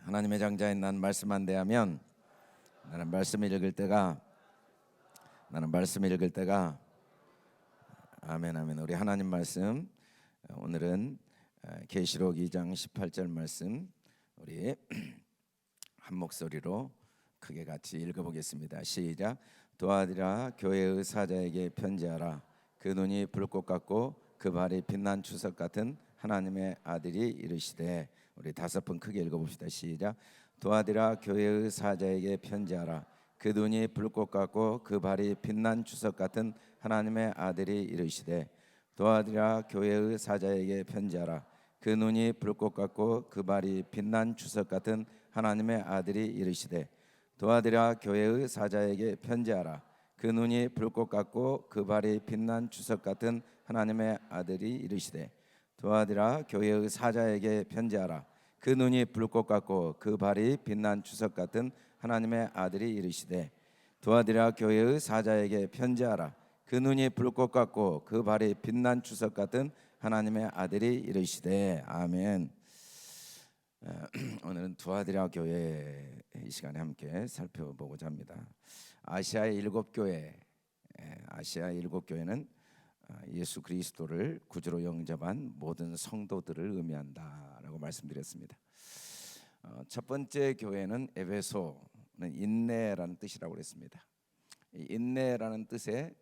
하나님의 장자인 난 말씀만 대하면 나는 말씀을 읽을 때가 아멘 아멘. 우리 하나님 말씀 오늘은 계시록 2장 18절 말씀 우리 한 목소리로 크게 같이 읽어보겠습니다. 시작. 도아디라 교회의 사자에게 편지하라. 그 눈이 불꽃 같고 그 발이 빛난 주석 같은 하나님의 아들이 이르시되. 우리 다섯 번 크게 읽어봅시다. 시작. 도아디라 교회의 사자에게 편지하라. 그 눈이 불꽃 같고 그 발이 빛난 주석 같은 하나님의 아들이 이르시되. 도아디라 교회의 사자에게 편지하라. 그 눈이 불꽃 같고 그 발이 빛난 주석 같은 하나님의 아들이 이르시되. 도아디라 교회의 사자에게 편지하라. 그 눈이 불꽃 같고 그 발이 빛난 주석 같은 하나님의 아들이 이르시되. 도아디라 교회의 사자에게 편지하라. 그 눈이 불꽃 같고 그 발이 빛난 주석 같은 하나님의 아들이 이르시되. 도아디라 교회의 사자에게 편지하라. 그 눈이 불꽃 같고 그 발이 빛난 주석 같은 하나님의 아들이 이르시되. 아멘. 오늘은 두아디라 교회 이 시간에 함께 살펴보고자 합니다. 아시아의 일곱 교회는 예수 그리스도를 구주로 영접한 모든 성도들을 의미한다라고 말씀드렸습니다. 첫 번째 교회는 에베소는 인내라는 뜻이라고 그랬습니다. 이 인내라는 뜻의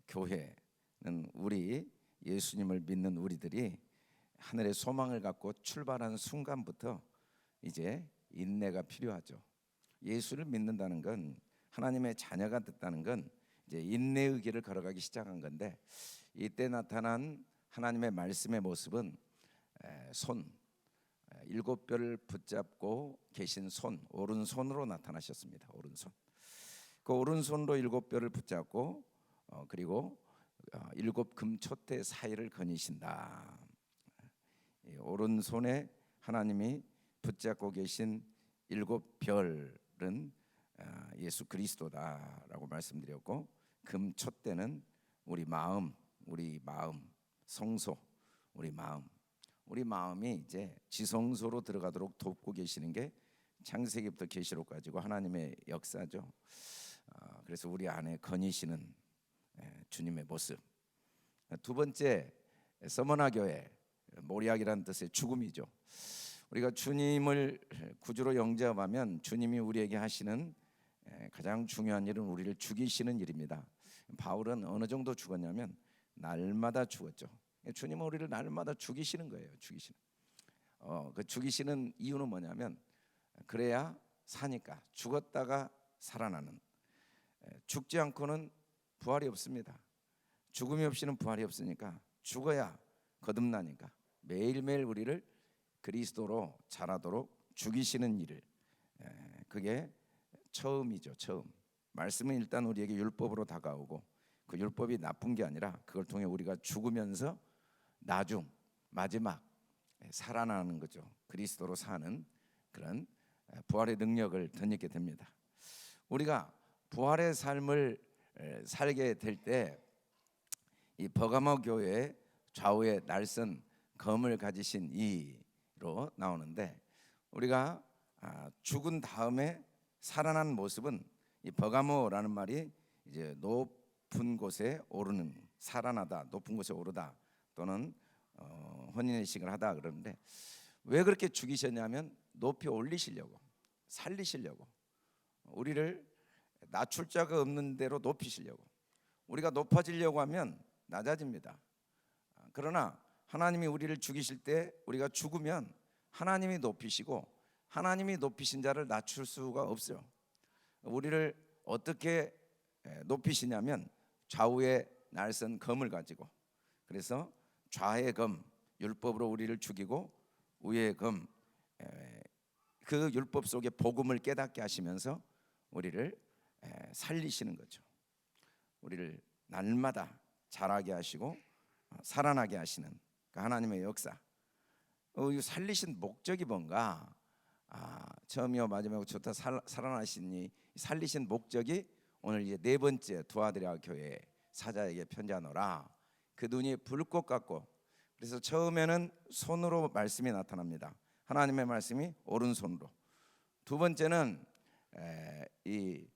교회는 우리 예수님을 믿는 우리들이 하늘의 소망을 갖고 출발한 순간부터 이제 인내가 필요하죠. 예수를 믿는다는 건, 하나님의 자녀가 됐다는 건 이제 인내의 길을 걸어가기 시작한 건데, 이때 나타난 하나님의 말씀의 모습은 일곱 뼈를 붙잡고 계신 오른손으로 나타나셨습니다. 오른손. 그 오른손으로 일곱 뼈를 붙잡고 그리고 일곱 금촛대 사이를 거니신다. 오른손에 하나님이 붙잡고 계신 일곱 별은 예수 그리스도다라고 말씀드렸고, 금촛대는 우리 마음, 성소, 우리 마음이 이제 지성소로 들어가도록 돕고 계시는 게 창세기부터 계시록까지고 하나님의 역사죠. 그래서 우리 안에 거니시는 주님의 모습. 두 번째, 서머나 교회, 모리아기라는 뜻의 죽음이죠. 우리가 주님을 구주로 영접하면 주님이 우리에게 하시는 가장 중요한 일은 우리를 죽이시는 일입니다. 바울은 어느 정도 죽었냐면 날마다 죽었죠. 주님은 우리를 날마다 죽이시는 거예요. 그 죽이시는 이유는 뭐냐면, 그래야 사니까. 죽었다가 살아나는, 죽지 않고는 부활이 없습니다. 죽음이 없이는 부활이 없으니까, 죽어야 거듭나니까 매일매일 우리를 그리스도로 자라도록 죽이시는 일을, 그게 처음이죠. 처음. 말씀은 일단 우리에게 율법으로 다가오고, 그 율법이 나쁜 게 아니라 그걸 통해 우리가 죽으면서 마지막 살아나는 거죠. 그리스도로 사는 그런 부활의 능력을 덧입게 됩니다. 우리가 부활의 삶을 살게 될 때, 이 버가모 교회의 좌우에 날선 검을 가지신 이로 나오는데, 우리가 죽은 다음에 살아난 모습은, 이 버가모라는 말이 이제 높은 곳에 오르는, 살아나다, 높은 곳에 오르다, 또는 혼인의식을 하다 그러는데, 왜 그렇게 죽이셨냐면 높이 올리시려고, 살리시려고, 우리를 낮출 자가 없는 대로 높이시려고. 우리가 높아지려고 하면 낮아집니다. 그러나 하나님이 우리를 죽이실 때, 우리가 죽으면 하나님이 높이시고, 하나님이 높이신 자를 낮출 수가 없어요. 우리를 어떻게 높이시냐면 좌우에 날선 검을 가지고, 그래서 좌의 검, 율법으로 우리를 죽이고, 우의 검, 그 율법 속의 복음을 깨닫게 하시면서 우리를 살리시는 거죠. 우리를 날마다 자라게 하시고 살아나게 하시는 그 하나님의 역사. 살리신 목적이 뭔가? 처음이요 마지막이요 좋다. 살아나시니 살리신 목적이 오늘 이제 네 번째, 두아디라 교회 사자에게 편지하노라. 그 눈이 불꽃 같고, 그래서 처음에는 손으로 말씀이 나타납니다. 하나님의 말씀이 오른손으로. 두 번째는 이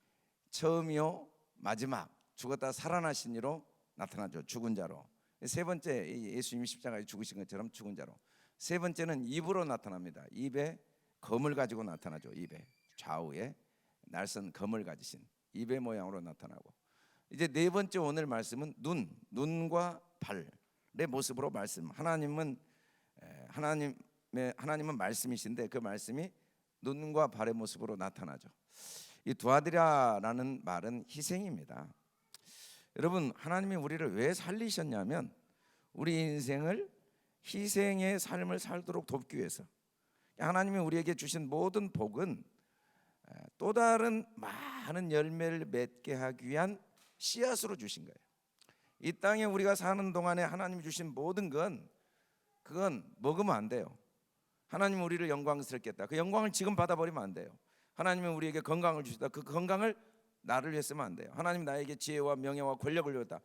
처음이요 마지막 죽었다 살아나신 이로 나타나죠. 죽은 자로. 세 번째 예수님이 십자가에 죽으신 것처럼 죽은 자로. 세 번째는 입으로 나타납니다. 입에 검을 가지고 나타나죠. 입에 좌우에 날선 검을 가지신 입의 모양으로 나타나고. 이제 네 번째 오늘 말씀은 눈과 발의 모습으로 말씀. 하나님은 말씀이신데 그 말씀이 눈과 발의 모습으로 나타나죠. 이 두아디라라는 말은 희생입니다. 여러분, 하나님이 우리를 왜 살리셨냐면 우리 인생을 희생의 삶을 살도록 돕기 위해서. 하나님이 우리에게 주신 모든 복은 또 다른 많은 열매를 맺게 하기 위한 씨앗으로 주신 거예요. 이 땅에 우리가 사는 동안에 하나님이 주신 모든 그건 먹으면 안 돼요. 하나님은 우리를 영광스럽게 했다. 그 영광을 지금 받아버리면 안 돼요. 하나님은 우리에게 건강을 주시다. 그 건강을 나를 위해 쓰면 안 돼요. 하나님 나에게 지혜와 명예와 권력을 주었다.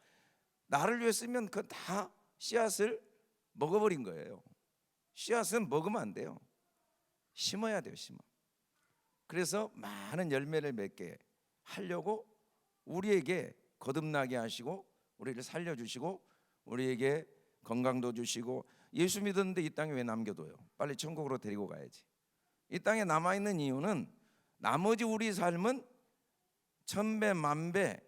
나를 위해 쓰면 그건 다 씨앗을 먹어버린 거예요. 씨앗은 먹으면 안 돼요. 심어야 돼요. 심어. 그래서 많은 열매를 맺게 하려고 우리에게 거듭나게 하시고 우리를 살려주시고 우리에게 건강도 주시고. 예수 믿었는데 이 땅에 왜 남겨둬요? 빨리 천국으로 데리고 가야지. 이 땅에 남아있는 이유는 나머지 우리 삶은 천배 만배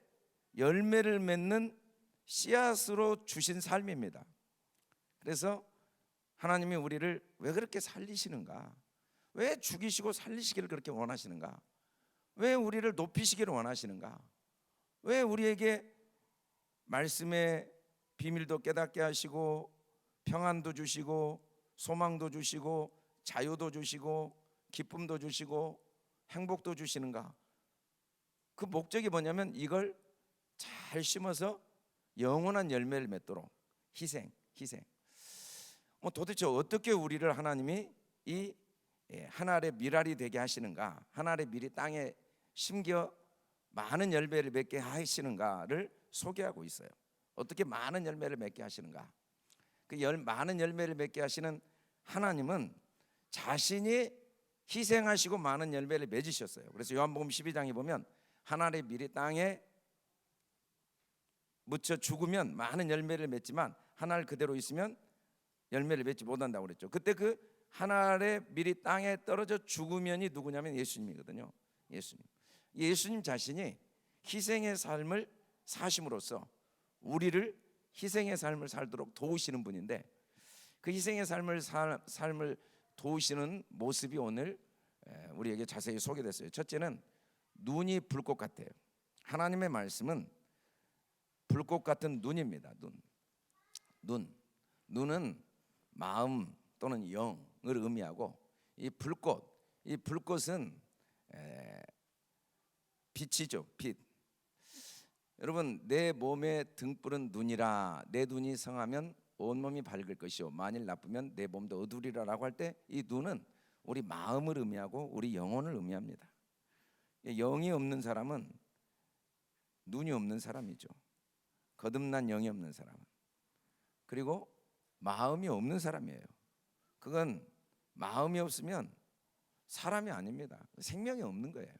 열매를 맺는 씨앗으로 주신 삶입니다. 그래서 하나님이 우리를 왜 그렇게 살리시는가? 왜 죽이시고 살리시기를 그렇게 원하시는가? 왜 우리를 높이시기를 원하시는가? 왜 우리에게 말씀의 비밀도 깨닫게 하시고 평안도 주시고 소망도 주시고 자유도 주시고 기쁨도 주시고 행복도 주시는가? 그 목적이 뭐냐면 이걸 잘 심어서 영원한 열매를 맺도록. 희생. 도대체 어떻게 우리를 하나님이 이 하늘의 밀알이 되게 하시는가? 하늘의 밀이 땅에 심겨 많은 열매를 맺게 하시는가를 소개하고 있어요. 어떻게 많은 열매를 맺게 하시는가? 그 많은 열매를 맺게 하시는 하나님은 자신이 희생하시고 많은 열매를 맺으셨어요. 그래서 요한복음 12장에 보면 하늘의 밀이 땅에 묻혀 죽으면 많은 열매를 맺지만 하늘 그대로 있으면 열매를 맺지 못한다고 그랬죠. 그때 그 하늘의 밀이 땅에 떨어져 죽으면이 누구냐면 예수님이거든요. 예수님 자신이 희생의 삶을 사심으로써 우리를 희생의 삶을 살도록 도우시는 분인데 그 희생의 삶을 도우시는 모습이 오늘 우리에게 자세히 소개됐어요. 첫째는 눈이 불꽃 같아요. 하나님의 말씀은 불꽃 같은 눈입니다. 눈은 마음 또는 영을 의미하고 이 불꽃은 빛이죠. 빛. 여러분, 내 몸의 등불은 눈이라. 내 눈이 성하면 온몸이 밝을 것이요 만일 나쁘면 내 몸도 어두리라라고 할 때 이 눈은 우리 마음을 의미하고 우리 영혼을 의미합니다. 영이 없는 사람은 눈이 없는 사람이죠. 거듭난 영이 없는 사람은. 그리고 마음이 없는 사람이에요. 그건 마음이 없으면 사람이 아닙니다. 생명이 없는 거예요.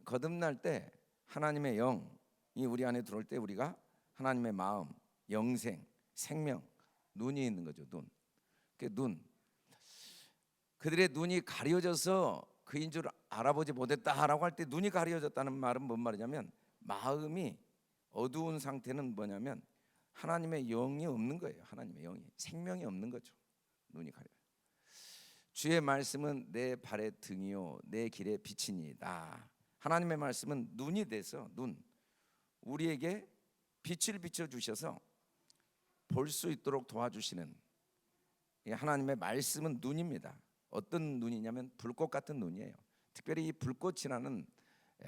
거듭날 때 하나님의 영이 우리 안에 들어올 때 우리가 하나님의 마음, 영생, 생명, 눈이 있는 거죠. 눈. 그들의 눈이 가려져서 그인 줄 알아보지 못했다라고 할 때 눈이 가려졌다는 말은 뭔 말이냐면 마음이 어두운 상태는 뭐냐면 하나님의 영이 없는 거예요. 하나님의 영이 생명이 없는 거죠. 눈이 가려. 주의 말씀은 내 발의 등이요 내 길의 빛이니이다. 하나님의 말씀은 눈이 돼서 우리에게 빛을 비춰 주셔서 볼 수 있도록 도와주시는 하나님의 말씀은 눈입니다. 어떤 눈이냐면 불꽃 같은 눈이에요. 특별히 이 불꽃이라는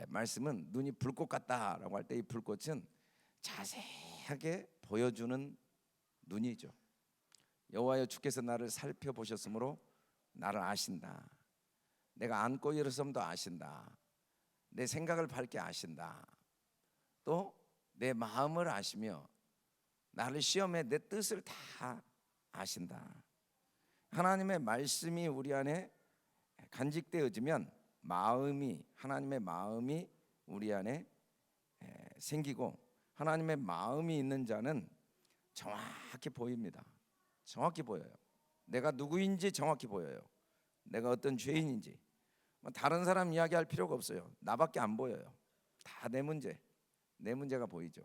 말씀은 눈이 불꽃 같다라고 할 때 이 불꽃은 자세하게 보여주는 눈이죠. 여호와여 주께서 나를 살펴보셨으므로 나를 아신다. 내가 앉고 일어섬도 아신다. 내 생각을 밝게 아신다. 또 내 마음을 아시며 나를 시험해 내 뜻을 다 아신다. 하나님의 말씀이 우리 안에 간직되어지면 하나님의 마음이 우리 안에 생기고, 하나님의 마음이 있는 자는 정확히 보입니다. 정확히 보여요. 내가 누구인지 정확히 보여요. 내가 어떤 죄인인지. 다른 사람 이야기할 필요가 없어요. 나밖에 안 보여요. 다 내 문제가 보이죠.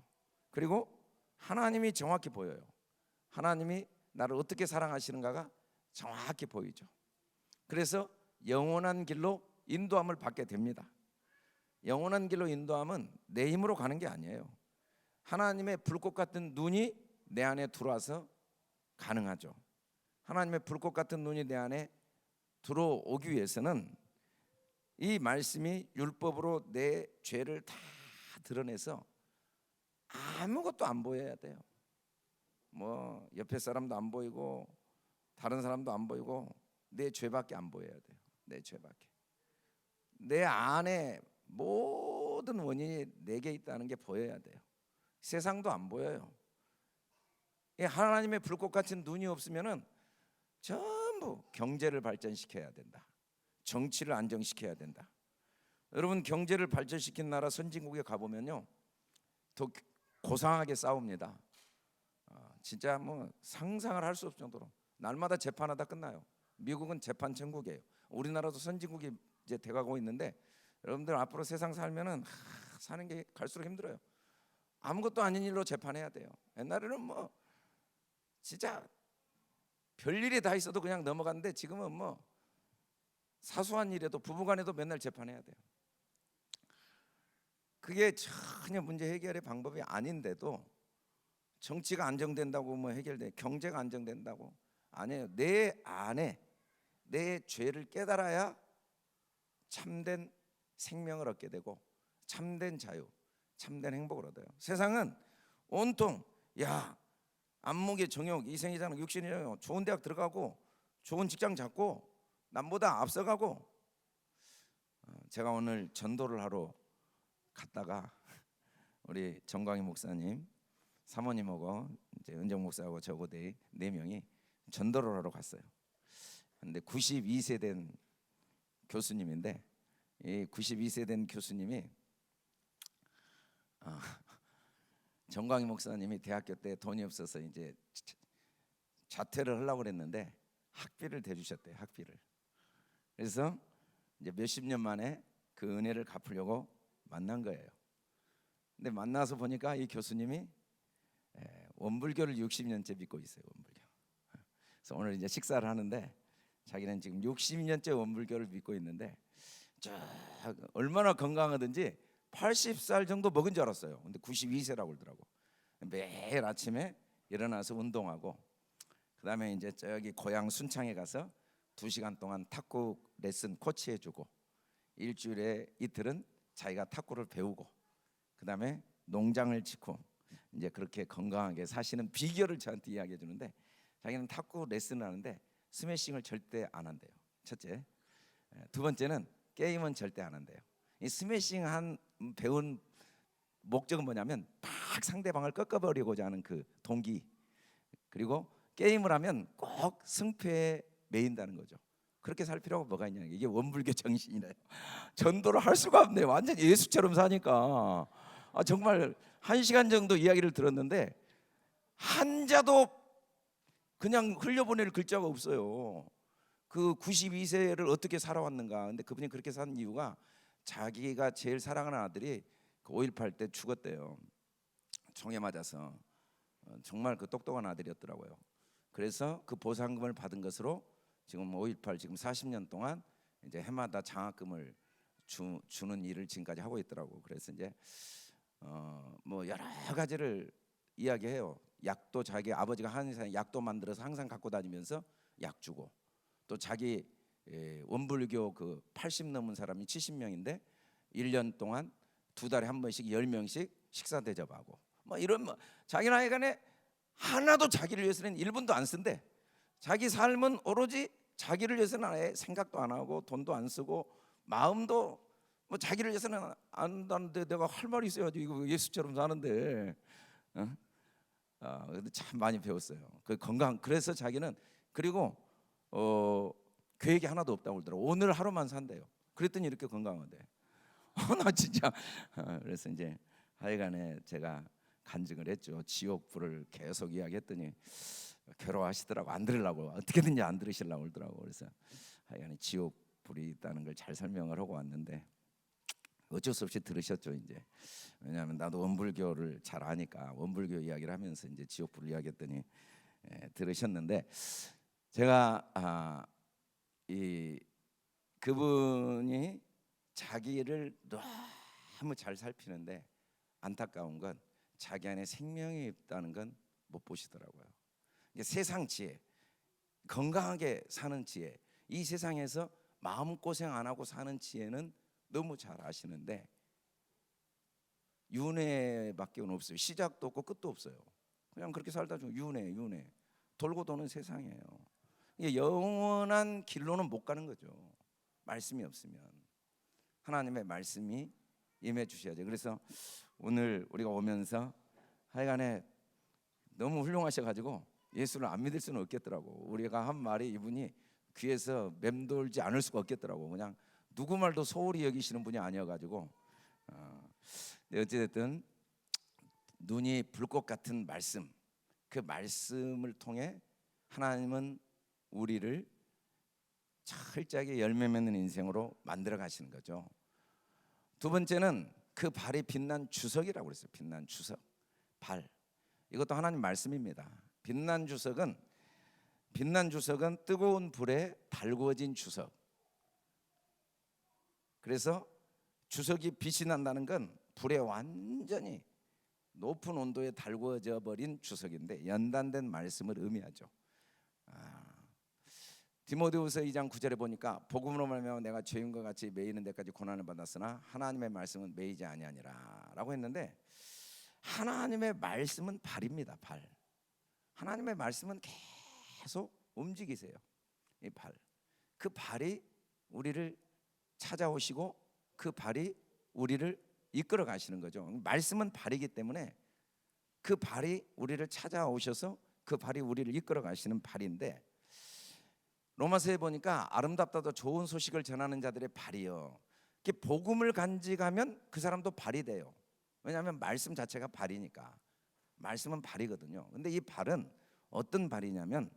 그리고 하나님이 정확히 보여요. 하나님이 나를 어떻게 사랑하시는가가 정확히 보이죠. 그래서 영원한 길로 인도함을 받게 됩니다. 영원한 길로 인도함은 내 힘으로 가는 게 아니에요. 하나님의 불꽃 같은 눈이 내 안에 들어와서 가능하죠. 하나님의 불꽃 같은 눈이 내 안에 들어오기 위해서는 이 말씀이 율법으로 내 죄를 다 드러내서 아무것도 안 보여야 돼요. 뭐 옆에 사람도 안 보이고 다른 사람도 안 보이고 내 죄밖에 안 보여야 돼요. 내 죄밖에. 내 안에 모든 원인이 내게 있다는 게 보여야 돼요. 세상도 안 보여요. 하나님의 불꽃 같은 눈이 없으면은 전부 경제를 발전시켜야 된다. 정치를 안정시켜야 된다. 여러분, 경제를 발전시킨 나라 선진국에 가보면요, 더 고상하게 싸웁니다. 진짜 뭐 상상을 할 수 없을 정도로 날마다 재판하다 끝나요. 미국은 재판 천국이에요. 우리나라도 선진국이 이제 돼가고 있는데, 여러분들 앞으로 세상 살면은 사는 게 갈수록 힘들어요. 아무것도 아닌 일로 재판해야 돼요. 옛날에는 뭐 진짜 별일이 다 있어도 그냥 넘어갔는데, 지금은 뭐 사소한 일에도 부부간에도 맨날 재판해야 돼요. 그게 전혀 문제 해결의 방법이 아닌데도 정치가 안정된다고 뭐 해결돼, 경제가 안정된다고 아니에요. 내 안에 내 죄를 깨달아야 참된 생명을 얻게 되고 참된 자유, 참된 행복을 얻어요. 세상은 온통 안목의 정욕, 이생이장, 육신의 정욕, 좋은 대학 들어가고 좋은 직장 잡고 남보다 앞서가고. 제가 오늘 전도를 하러 갔다가 우리 정광희 목사님, 사모님하고 이제 은정 목사하고 저하고 네 명이 전도를 하러 갔어요. 근데 92세 된 교수님인데, 이 92세 된 교수님이 정광희 목사님이 대학교 때 돈이 없어서 이제 자퇴를 하려고 그랬는데 학비를 대주셨대요. 학비를. 그래서 이제 몇십 년 만에 그 은혜를 갚으려고 만난 거예요. 근데 만나서 보니까 이 교수님이 원불교를 60년째 믿고 있어요. 원불교. 그래서 오늘 이제 식사를 하는데 자기는 지금 60년째 원불교를 믿고 있는데 얼마나 건강하든지 80살 정도 먹은 줄 알았어요. 근데 92세라고 그러더라고. 매일 아침에 일어나서 운동하고, 그다음에 이제 저기 고향 순창에 가서 2시간 동안 탁구 레슨 코치해주고, 일주일에 이틀은 자기가 탁구를 배우고, 그다음에 농장을 짓고, 이제 그렇게 건강하게 사시는 비결을 저한테 이야기해 주는데, 자기는 탁구 레슨을 하는데 스매싱을 절대 안 한대요. 첫째. 두 번째는 게임은 절대 안 한대요. 이 스매싱 배운 목적은 뭐냐면 팍 상대방을 꺾어버리고자 하는 그 동기, 그리고 게임을 하면 꼭 승패에 매인다는 거죠. 그렇게 살 필요가 뭐가 있냐, 이게 원불교 정신이래요. 전도를 할 수가 없네요. 완전 예수처럼 사니까. 정말 1시간 정도 이야기를 들었는데 한 자도 그냥 흘려보낼 글자가 없어요. 그 92세를 어떻게 살아왔는가. 근데 그분이 그렇게 산 이유가 자기가 제일 사랑하는 아들이 그 5.18 때 죽었대요. 총에 맞아서. 정말 그 똑똑한 아들이었더라고요. 그래서 그 보상금을 받은 것으로 지금 5.18 지금 40년 동안 이제 해마다 장학금을 주는 일을 지금까지 하고 있더라고. 그래서 이제 뭐 여러 가지를 이야기해요. 약도 자기 아버지가 한의사에 약도 만들어서 항상 갖고 다니면서 약 주고, 또 자기 원불교 그 80 넘은 사람이 70명인데 1년 동안 2달에 한 번씩 10명씩 식사 대접하고, 뭐 이런 자기 나이간에 하나도 자기를 위해서는 1분도 안 쓴대. 자기 삶은 오로지 자기를 위해서는 아예 생각도 안 하고 돈도 안 쓰고 마음도 뭐 자기를 위해서는 안 하는데, 내가 할 말이 있어야지. 이거 예수처럼 사는데. 근데 참 많이 배웠어요. 그 건강. 그래서 자기는, 그리고 계획이 하나도 없다고 그러더라고. 오늘 하루만 산대요. 그랬더니 이렇게 건강하대. 나 진짜 그래서 이제 하여간에 제가 간증을 했죠. 지옥불을 계속 이야기했더니 괴로워하시더라고. 안 들으려고, 어떻게든지 안 들으시려고 그러더라고. 그래서 하여간에 지옥불이 있다는 걸 잘 설명을 하고 왔는데 어쩔 수 없이 들으셨죠. 이제 왜냐하면 나도 원불교를 잘 아니까 원불교 이야기를 하면서 이제 지옥불을 이야기했더니 들으셨는데, 제가 이 그분이 자기를 너무 잘 살피는데 안타까운 건 자기 안에 생명이 있다는 건 못 보시더라고요. 이게 세상 지혜, 건강하게 사는 지혜, 이 세상에서 마음고생 안 하고 사는 지혜는 너무 잘 아시는데 윤회밖에 없어요. 시작도 없고 끝도 없어요. 그냥 그렇게 살다 좀 윤회 돌고 도는 세상이에요. 이게 영원한 길로는 못 가는 거죠. 말씀이 없으면. 하나님의 말씀이 임해 주셔야죠. 그래서 오늘 우리가 오면서 하여간에 너무 훌륭하셔가지고 예수를 안 믿을 수는 없겠더라고. 우리가 한 말이 이분이 귀에서 맴돌지 않을 수가 없겠더라고. 그냥 누구 말도 소홀히 여기시는 분이 아니어가지고 어찌됐든 눈이 불꽃 같은 말씀, 그 말씀을 통해 하나님은 우리를 철저하게 열매 맺는 인생으로 만들어 가시는 거죠. 두 번째는 그 발이 빛난 주석이라고 그랬어요. 빛난 주석, 발. 이것도 하나님 말씀입니다. 빛난 주석은 뜨거운 불에 달구어진 주석. 그래서 주석이 빛이 난다는 건 불에 완전히 높은 온도에 달구어져 버린 주석인데 연단된 말씀을 의미하죠. 디모데후서 2장 9절에 보니까 복음으로 말미암아 내가 죄인과 같이 매이는 데까지 고난을 받았으나 하나님의 말씀은 매이지 아니하니라 라고 했는데, 하나님의 말씀은 발입니다. 발. 하나님의 말씀은 계속 움직이세요. 이 발. 그 발이 우리를 찾아오시고 그 발이 우리를 이끌어 가시는 거죠. 말씀은 발이기 때문에 그 발이 우리를 찾아오셔서 그 발이 우리를 이끌어 가시는 발인데, 로마서에 보니까 아름답다도 좋은 소식을 전하는 자들의 발이요. 이렇게 복음을 간직하면 그 사람도 발이 돼요. 왜냐하면 말씀 자체가 발이니까. 말씀은 발이거든요. 근데 이 발은 어떤 발이냐면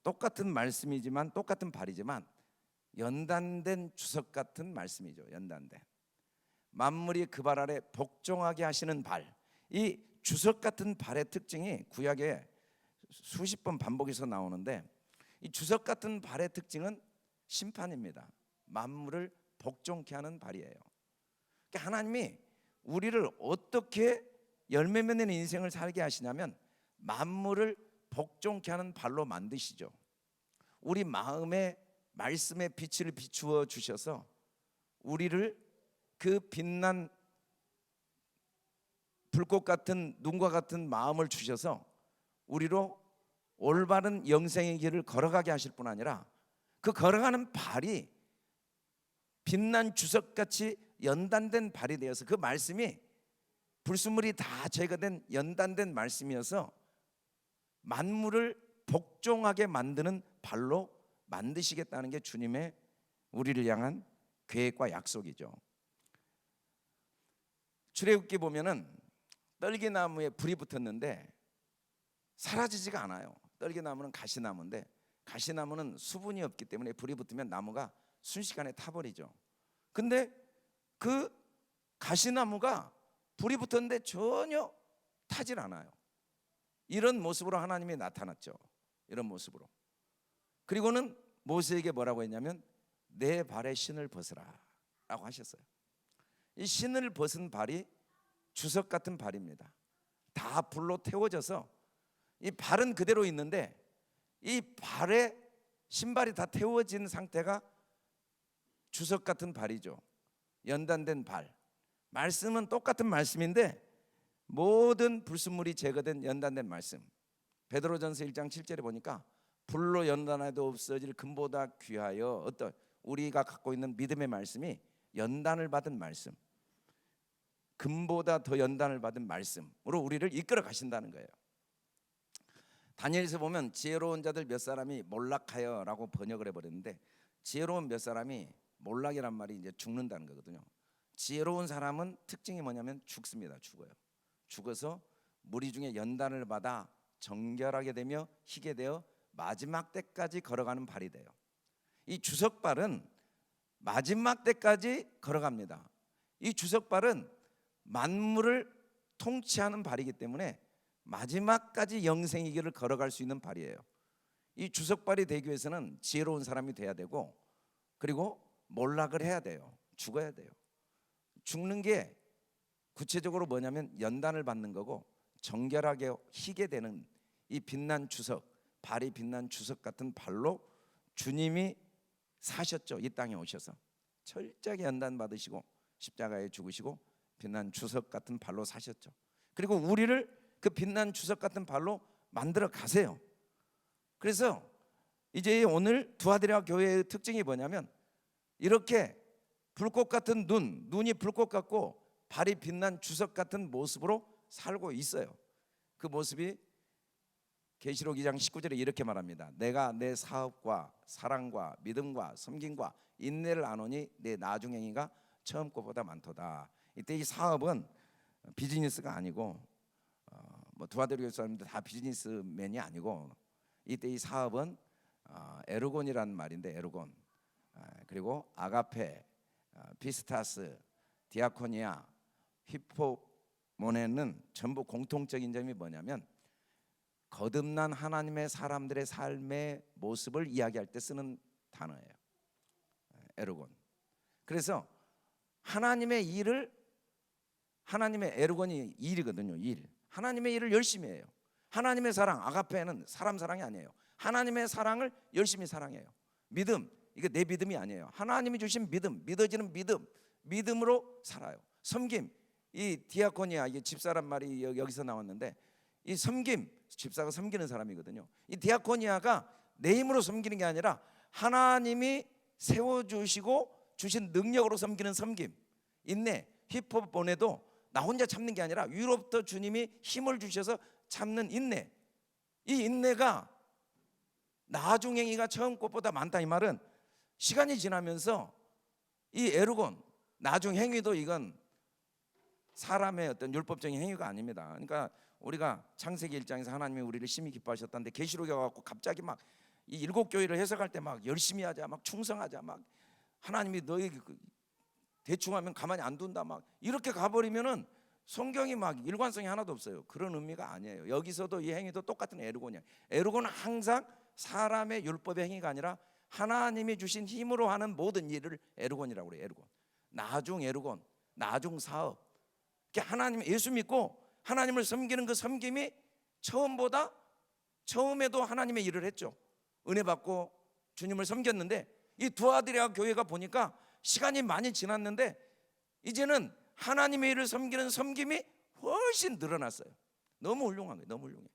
똑같은 말씀이지만 똑같은 발이지만 연단된 주석 같은 말씀이죠. 연단된. 만물이 그 발 아래 복종하게 하시는 발. 이 주석 같은 발의 특징이 구약에 수십 번 반복해서 나오는데, 이 주석 같은 발의 특징은 심판입니다. 만물을 복종케 하는 발이에요. 그러니까 하나님이 우리를 어떻게 열매 맺는 인생을 살게 하시냐면 만물을 복종케 하는 발로 만드시죠. 우리 마음에 말씀의 빛을 비추어 주셔서 우리를 그 빛난 불꽃 같은 눈과 같은 마음을 주셔서 우리로 올바른 영생의 길을 걸어가게 하실 뿐 아니라 그 걸어가는 발이 빛난 주석같이 연단된 발이 되어서 그 말씀이 불순물이 다 제거된 연단된 말씀이어서 만물을 복종하게 만드는 발로 만드시겠다는 게 주님의 우리를 향한 계획과 약속이죠. 출애굽기 보면은 떨기나무에 불이 붙었는데 사라지지가 않아요. 떨기나무는 가시나무인데 가시나무는 수분이 없기 때문에 불이 붙으면 나무가 순식간에 타버리죠. 근데 그 가시나무가 불이 붙었는데 전혀 타질 않아요. 이런 모습으로 하나님이 나타났죠. 이런 모습으로. 그리고는 모세에게 뭐라고 했냐면 내 발에 신을 벗으라 라고 하셨어요. 이 신을 벗은 발이 주석 같은 발입니다. 다 불로 태워져서 이 발은 그대로 있는데 이 발에 신발이 다 태워진 상태가 주석 같은 발이죠. 연단된 발. 말씀은 똑같은 말씀인데 모든 불순물이 제거된 연단된 말씀. 베드로전서 1장 7절에 보니까 불로 연단해도 없어질 금보다 귀하여 어떤 우리가 갖고 있는 믿음의 말씀이 연단을 받은 말씀, 금보다 더 연단을 받은 말씀으로 우리를 이끌어 가신다는 거예요. 다니엘서 보면 지혜로운 자들 몇 사람이 몰락하여라고 번역을 해버렸는데, 지혜로운 몇 사람이, 몰락이란 말이 이제 죽는다는 거거든요. 지혜로운 사람은 특징이 뭐냐면 죽습니다. 죽어요. 죽어서 무리 중에 연단을 받아 정결하게 되며 희게 되어 마지막 때까지 걸어가는 발이 돼요. 이 주석발은 마지막 때까지 걸어갑니다. 이 주석발은 만물을 통치하는 발이기 때문에 마지막까지 영생의 길을 걸어갈 수 있는 발이에요. 이 주석발이 되기 위해서는 지혜로운 사람이 돼야 되고, 그리고 몰락을 해야 돼요. 죽어야 돼요. 죽는 게 구체적으로 뭐냐면 연단을 받는 거고, 정결하게 희게 되는 이 빛난 주석, 발이 빛난 주석 같은 발로 주님이 사셨죠. 이 땅에 오셔서 철저하게 연단 받으시고 십자가에 죽으시고 빛난 주석 같은 발로 사셨죠. 그리고 우리를 그 빛난 주석 같은 발로 만들어 가세요. 그래서 이제 오늘 두아드리아 교회의 특징이 뭐냐면, 이렇게 불꽃 같은 눈이 불꽃 같고 발이 빛난 주석 같은 모습으로 살고 있어요. 그 모습이 계시록 2장 19절에 이렇게 말합니다. 내가 내 사업과 사랑과 믿음과 섬김과 인내를 아노니 내 나중 행위가 처음 것보다 많도다. 이때 이 사업은 비즈니스가 아니고, 뭐 두아드리아 사람들 다 비즈니스맨이 아니고, 이때 이 사업은 에르곤이라는 말인데, 에르곤, 그리고 아가페, 피스타스, 디아코니아, 히포모네는 전부 공통적인 점이 뭐냐면, 거듭난 하나님의 사람들의 삶의 모습을 이야기할 때 쓰는 단어예요. 에르곤. 그래서 하나님의 일을, 하나님의 에르곤이 일이거든요. 일. 하나님의 일을 열심히 해요. 하나님의 사랑, 아가페는 사람 사랑이 아니에요. 하나님의 사랑을 열심히 사랑해요. 믿음, 이게 내 믿음이 아니에요. 하나님이 주신 믿음, 믿어지는 믿음, 믿음으로 살아요. 섬김, 이 디아코니아, 이게 집사란 말이 여기서 나왔는데, 이 섬김, 집사가 섬기는 사람이거든요. 이 디아코니아가 내 힘으로 섬기는 게 아니라 하나님이 세워주시고 주신 능력으로 섬기는 섬김, 인내. 히포보네도 나 혼자 참는 게 아니라 위로부터 주님이 힘을 주셔서 참는 인내. 이 인내가 나중 행위가 처음 것보다 많다. 이 말은 시간이 지나면서 이 에르곤, 나중 행위도 이건 사람의 어떤 율법적인 행위가 아닙니다. 그러니까 우리가 창세기 1장에서 하나님이 우리를 심히 기뻐하셨다는데, 계시록에 와갖고 갑자기 막 이 일곱 교회를 해석할 때 막 열심히 하자, 막 충성하자, 막 하나님이 너에게 대충 하면 가만히 안 둔다, 막 이렇게 가버리면은 성경이 막 일관성이 하나도 없어요. 그런 의미가 아니에요. 여기서도 이 행위도 똑같은 에르곤이야. 에르곤은 항상 사람의 율법의 행위가 아니라 하나님이 주신 힘으로 하는 모든 일을 에르곤이라고 그래요. 에르곤. 나중 에르곤, 나중 사업. 하나님, 예수 믿고 하나님을 섬기는 그 섬김이 처음에도 하나님의 일을 했죠. 은혜 받고 주님을 섬겼는데, 이 두아드리아 교회가 보니까 시간이 많이 지났는데 이제는 하나님의 일을 섬기는 섬김이 훨씬 늘어났어요. 너무 훌륭한 거예요. 너무 훌륭해.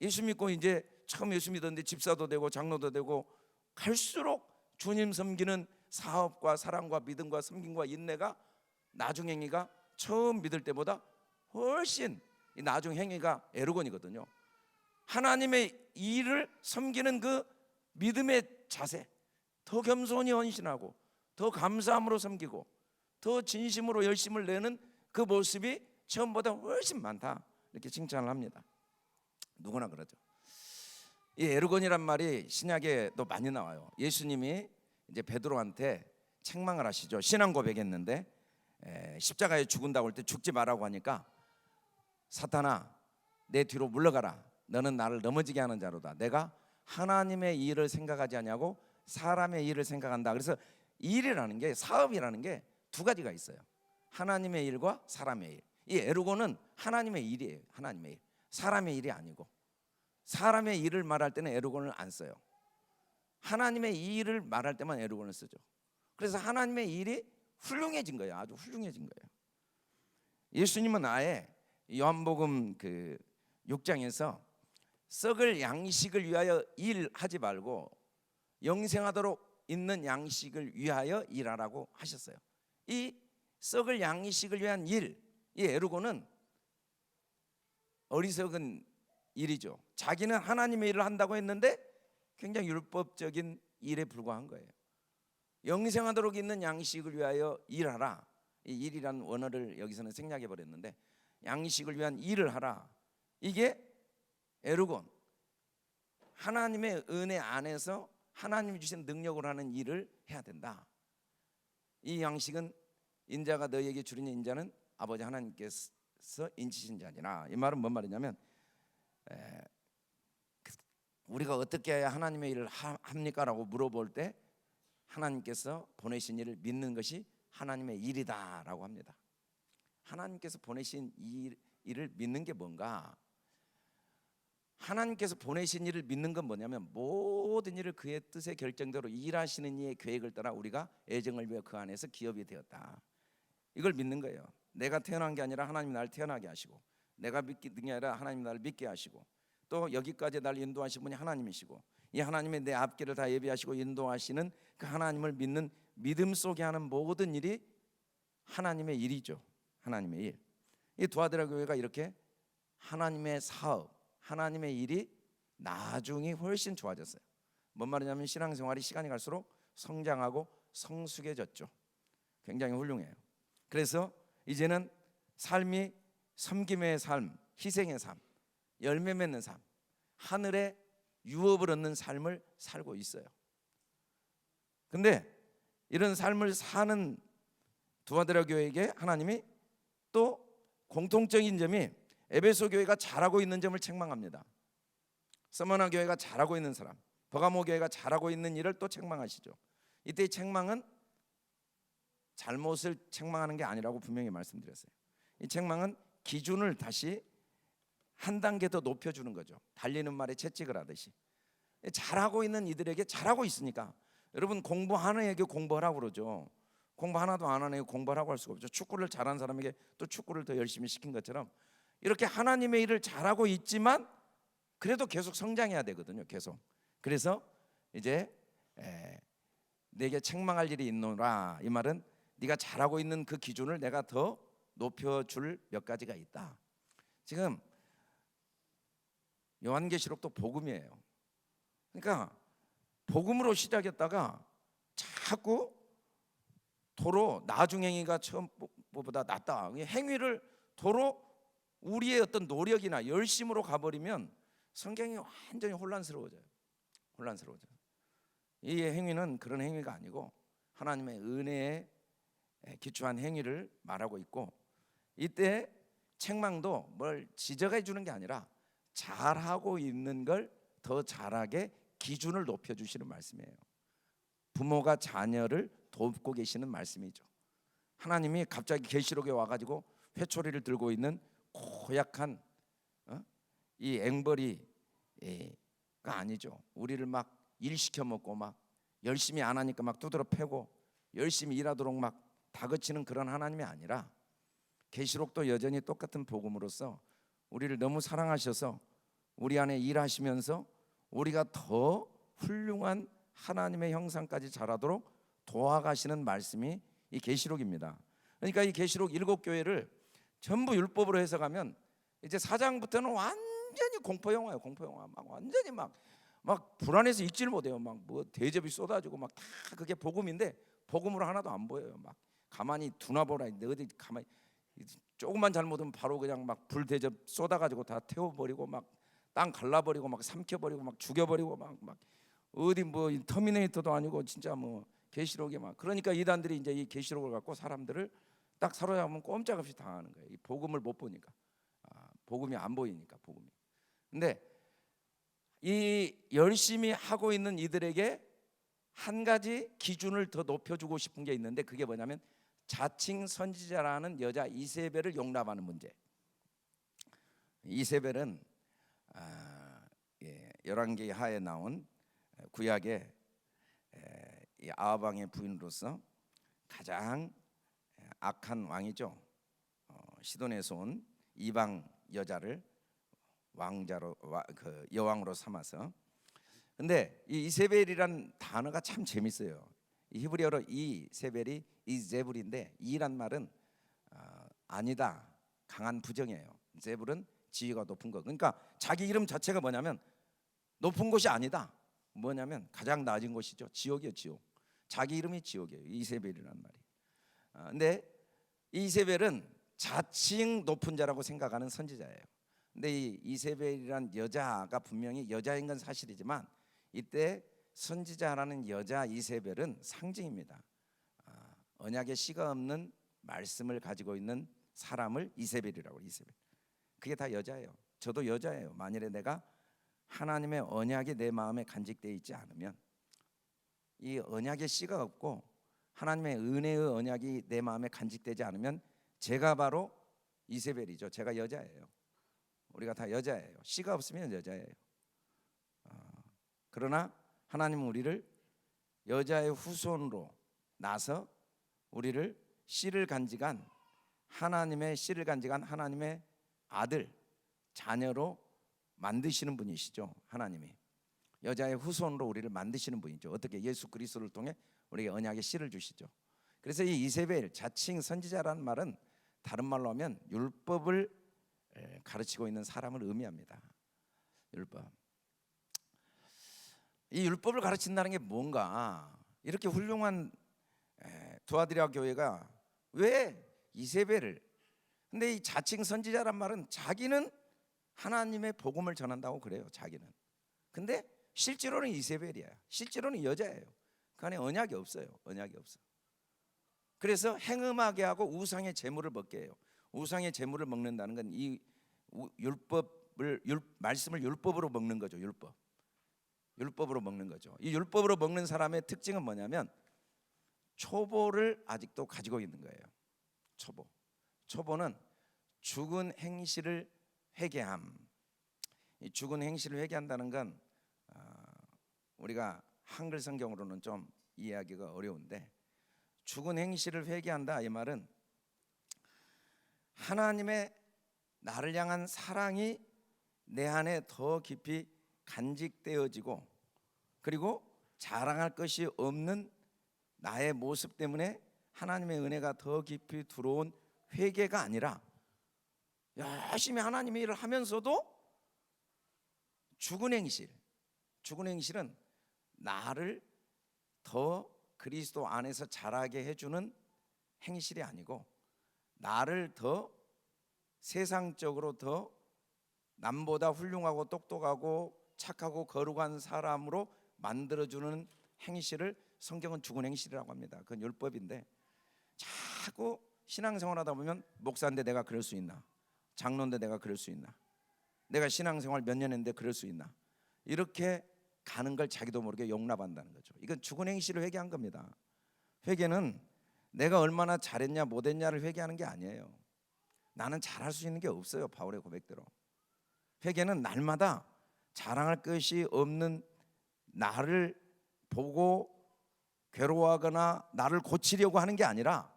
예수 믿고 이제 처음 예수 믿었는데 집사도 되고 장로도 되고, 갈수록 주님 섬기는 사업과 사랑과 믿음과 섬김과 인내가, 나중 행위가 처음 믿을 때보다 훨씬, 이 나중 행위가 에르곤이거든요. 하나님의 일을 섬기는 그 믿음의 자세, 더 겸손히 헌신하고 더 감사함으로 섬기고 더 진심으로 열심을 내는 그 모습이 처음보다 훨씬 많다, 이렇게 칭찬을 합니다. 누구나 그러죠. 이 에르곤이란 말이 신약에도 많이 나와요. 예수님이 이제 베드로한테 책망을 하시죠. 신앙 고백했는데 십자가에 죽은다고 할 때 죽지 말라고 하니까, 사탄아 내 뒤로 물러가라, 너는 나를 넘어지게 하는 자로다. 내가 하나님의 일을 생각하지 않냐고 사람의 일을 생각한다. 그래서 일이라는 게, 사업이라는 게 두 가지가 있어요. 하나님의 일과 사람의 일. 이 에르곤은 하나님의 일이에요. 하나님의 일. 사람의 일이 아니고, 사람의 일을 말할 때는 에르곤을 안 써요. 하나님의 일을 말할 때만 에르곤을 쓰죠. 그래서 하나님의 일이 훌륭해진 거예요. 아주 훌륭해진 거예요. 예수님은 아예 요한복음 6장에서 썩을 양식을 위하여 일하지 말고 영생하도록 있는 양식을 위하여 일하라고 하셨어요. 이 썩을 양식을 위한 일, 이 에르곤은 어리석은 일이죠. 자기는 하나님의 일을 한다고 했는데 굉장히 율법적인 일에 불과한 거예요. 영생하도록 있는 양식을 위하여 일하라. 이 일이라는 원어를 여기서는 생략해 버렸는데 양식을 위한 일을 하라. 이게 에르곤, 하나님의 은혜 안에서 하나님이 주신 능력으로 하는 일을 해야 된다. 이 양식은 인자가 너희에게 주리니 인자는 아버지 하나님께서 인치신 자니라. 이 말은 뭔 말이냐면 우리가 어떻게 해야 하나님의 일을 합니까? 라고 물어볼 때 하나님께서 보내신 일을 믿는 것이 하나님의 일이다 라고 합니다. 하나님께서 보내신 일을 믿는 게 뭔가? 하나님께서 보내신 일을 믿는 건 뭐냐면 모든 일을 그의 뜻의 결정대로 일하시는 이의 계획을 따라 우리가 애정을 위해 그 안에서 기업이 되었다. 이걸 믿는 거예요. 내가 태어난 게 아니라 하나님이 나를 태어나게 하시고, 내가 믿는 게 아니라 하나님이 나를 믿게 하시고, 또 여기까지 나를 인도하신 분이 하나님이시고, 이 하나님의 내 앞길을 다 예비하시고 인도하시는 그 하나님을 믿는 믿음 속에 하는 모든 일이 하나님의 일이죠. 하나님의 일. 이 두아드라 교회가 이렇게 하나님의 사업, 하나님의 일이 나중에 훨씬 좋아졌어요. 뭔 말이냐면 신앙생활이 시간이 갈수록 성장하고 성숙해졌죠. 굉장히 훌륭해요. 그래서 이제는 삶이 섬김의 삶, 희생의 삶, 열매 맺는 삶, 하늘의 유업을 얻는 삶을 살고 있어요. 근데 이런 삶을 사는 두아드라 교회에게 하나님이 또 공통적인 점이 에베소 교회가 잘하고 있는 점을 책망합니다. 스무나 교회가 잘하고 있는 사람, 버가모 교회가 잘하고 있는 일을 또 책망하시죠. 이때 책망은 잘못을 책망하는 게 아니라고 분명히 말씀드렸어요. 이 책망은 기준을 다시 한 단계 더 높여주는 거죠. 달리는 말에 채찍을 하듯이. 잘하고 있는 이들에게 잘하고 있으니까, 여러분 공부하는 애에게 공부하라고 그러죠. 공부 하나도 안 하는 애에게 공부하라고 할 수가 없죠. 축구를 잘하는 사람에게 또 축구를 더 열심히 시킨 것처럼 이렇게 하나님의 일을 잘하고 있지만 그래도 계속 성장해야 되거든요. 계속. 그래서 이제 내게 책망할 일이 있노라. 이 말은 네가 잘하고 있는 그 기준을 내가 더 높여줄 몇 가지가 있다. 지금 요한계시록도 복음이에요. 그러니까 복음으로 시작했다가 자꾸 도로 나중행위가 처음보다 낫다. 행위를 도로 우리의 어떤 노력이나 열심으로 가버리면 성경이 완전히 혼란스러워져요. 이 행위는 그런 행위가 아니고 하나님의 은혜에 기초한 행위를 말하고 있고, 이때 책망도 뭘 지적해 주는 게 아니라 잘하고 있는 걸 더 잘하게 기준을 높여주시는 말씀이에요. 부모가 자녀를 돕고 계시는 말씀이죠. 하나님이 갑자기 계시록에 와가지고 회초리를 들고 있는 고약한 이 앵벌이가 아니죠. 우리를 막 일 시켜 먹고 막 열심히 안 하니까 막 두드러 패고 열심히 일하도록 막 다그치는 그런 하나님이 아니라, 계시록도 여전히 똑같은 복음으로서 우리를 너무 사랑하셔서 우리 안에 일하시면서 우리가 더 훌륭한 하나님의 형상까지 자라도록 도와가시는 말씀이 이 계시록입니다. 그러니까 이 계시록 7교회를 전부 율법으로 해석하면 이제 4장부터는 완전히 공포 영화예요. 공포 영화. 막 완전히 막 불안해서 읽지를 못해요. 막 뭐 대접이 쏟아지고 막 다 그게 복음인데 복음으로 하나도 안 보여요. 막 가만히 두나 보라. 어디 가만히 조금만 잘못하면 바로 그냥 막 불 대접 쏟아가지고 다 태워버리고 막 땅 갈라버리고 막 삼켜버리고 막 죽여버리고 막 어디 뭐 터미네이터도 아니고 진짜 뭐 계시록에 막, 그러니까 이단들이 이제 이 계시록을 갖고 사람들을 딱 사로잡으면 꼼짝없이 당하는 거예요. 이 복음을 못 보니까, 복음이 안 보이니까 복음이. 근데 이 열심히 하고 있는 이들에게 한 가지 기준을 더 높여주고 싶은 게 있는데, 그게 뭐냐면 자칭 선지자라는 여자 이세벨을 용납하는 문제. 이세벨은 열왕기 하에 나온 구약의 아합 왕의 부인으로서 가장 악한 왕이죠. 시돈에서 온 이방 여자를 왕자로 그 여왕으로 삼아서. 근데 이 이세벨이란 단어가 참 재밌어요. 이 히브리어로 이세벨이 이제불인데, 이란 말은 아니다, 강한 부정이에요. 제불은 지위가 높은 것. 그러니까 자기 이름 자체가 뭐냐면 높은 곳이 아니다. 뭐냐면 가장 낮은 곳이죠. 지옥이에요, 지옥. 자기 이름이 지옥이에요. 이세벨이란 말이. 근데 이세벨은 자칭 높은 자라고 생각하는 선지자예요. 근데 이 이세벨이란 여자가 분명히 여자인 건 사실이지만 이때 선지자라는 여자 이세벨은 상징입니다. 언약의 씨가 없는 말씀을 가지고 있는 사람을 이세벨이라고. 이세벨. 그게 다 여자예요. 저도 여자예요. 만일에 내가 하나님의 언약이 내 마음에 간직되어 있지 않으면, 이 언약의 씨가 없고 하나님의 은혜의 언약이 내 마음에 간직되지 않으면 제가 바로 이세벨이죠. 제가 여자예요. 우리가 다 여자예요. 씨가 없으면 여자예요. 그러나 하나님은 우리를 여자의 후손으로 나서 우리를 씨를 간직한 하나님의 씨를 간직한 하나님의 아들, 자녀로 만드시는 분이시죠. 하나님이 여자의 후손으로 우리를 만드시는 분이죠. 어떻게? 예수 그리스도를 통해 우리에게 언약의 씨를 주시죠. 그래서 이 이세벨, 자칭 선지자라는 말은 다른 말로 하면 율법을 가르치고 있는 사람을 의미합니다. 율법. 이 율법을 가르친다는 게 뭔가, 이렇게 훌륭한 두아드리아 교회가 왜 이세벨을, 근데 이 자칭 선지자란 말은 자기는 하나님의 복음을 전한다고 그래요. 자기는. 근데 실제로는 이세벨이야. 실제로는 여자예요. 그 안에 언약이 없어요. 언약이 없어. 그래서 행음하게 하고 우상의 제물을 먹게 해요. 우상의 제물을 먹는다는 건 이 말씀을 율법으로 먹는 거죠. 율법으로 먹는 거죠. 이 율법으로 먹는 사람의 특징은 뭐냐면 초보를 아직도 가지고 있는 거예요. 초보는 죽은 행실을 회개함. 이 죽은 행실을 회개한다는 건 우리가 한글 성경으로는 좀 이해하기가 어려운데, 죽은 행실을 회개한다 이 말은 하나님의 나를 향한 사랑이 내 안에 더 깊이 간직되어지고, 그리고 자랑할 것이 없는 나의 모습 때문에 하나님의 은혜가 더 깊이 들어온 회개가 아니라, 열심히 하나님의 일을 하면서도 죽은 행실은 나를 더 그리스도 안에서 자라게 해주는 행실이 아니고, 나를 더 세상적으로 더 남보다 훌륭하고 똑똑하고 착하고 거룩한 사람으로 만들어주는 행실을 성경은 죽은 행실이라고 합니다. 그건 율법인데, 자꾸 신앙생활 하다 보면 목사인데 내가 그럴 수 있나, 장로인데 내가 그럴 수 있나, 내가 신앙생활 몇 년 했는데 그럴 수 있나, 이렇게 가는 걸 자기도 모르게 용납한다는 거죠. 이건 죽은 행실을 회개한 겁니다. 회개는 내가 얼마나 잘했냐 못했냐를 회개하는 게 아니에요. 나는 잘할 수 있는 게 없어요. 바울의 고백대로. 회개는 날마다 자랑할 것이 없는 나를 보고 괴로워하거나 나를 고치려고 하는 게 아니라,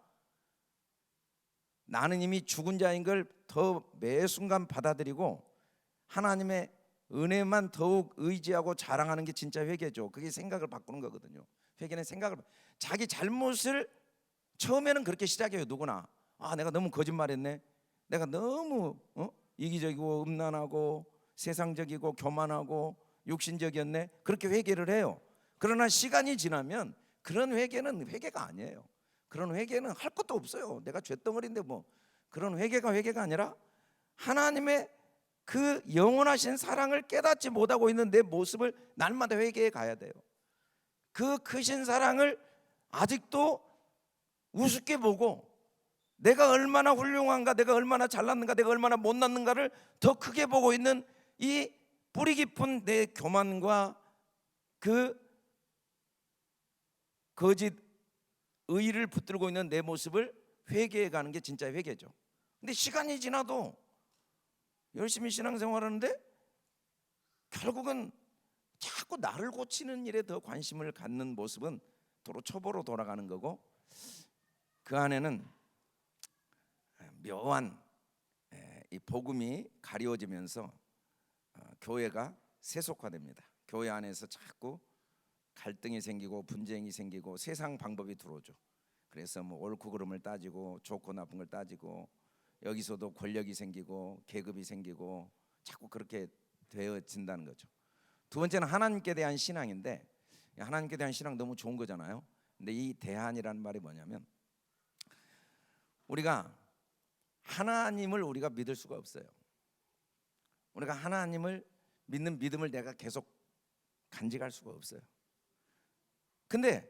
나는 이미 죽은 자인 걸 더 매 순간 받아들이고 하나님의 은혜만 더욱 의지하고 자랑하는 게 진짜 회개죠. 그게 생각을 바꾸는 거거든요. 회개는 자기 잘못을 처음에는 그렇게 시작해요. 누구나. 내가 너무 거짓말했네, 내가 너무 이기적이고 음란하고 세상적이고 교만하고 육신적이었네, 그렇게 회개를 해요. 그러나 시간이 지나면 그런 회개는 회개가 아니에요. 그런 회개는 할 것도 없어요. 내가 쇳덩어리인데 뭐. 그런 회개가 아니라 하나님의 그 영원하신 사랑을 깨닫지 못하고 있는 내 모습을 날마다 회개해 가야 돼요. 그 크신 사랑을 아직도 우습게 보고, 내가 얼마나 훌륭한가, 내가 얼마나 잘났는가, 내가 얼마나 못났는가를 더 크게 보고 있는 이 뿌리 깊은 내 교만과 그 거짓 의의를 붙들고 있는 내 모습을 회개해 가는 게 진짜 회개죠. 근데 시간이 지나도 열심히 신앙생활하는데 결국은 자꾸 나를 고치는 일에 더 관심을 갖는 모습은 도로 초보로 돌아가는 거고, 그 안에는 묘한 이 복음이 가리워지면서 교회가 세속화됩니다. 교회 안에서 자꾸 갈등이 생기고 분쟁이 생기고 세상 방법이 들어오죠. 그래서 뭐 옳고 그름을 따지고 좋고 나쁜 걸 따지고, 여기서도 권력이 생기고 계급이 생기고 자꾸 그렇게 되어진다는 거죠. 두 번째는 하나님께 대한 신앙인데, 하나님께 대한 신앙 너무 좋은 거잖아요. 근데 이 대한이라는 말이 뭐냐면, 우리가 하나님을 우리가 믿을 수가 없어요. 우리가 하나님을 믿는 믿음을 내가 계속 간직할 수가 없어요. 근데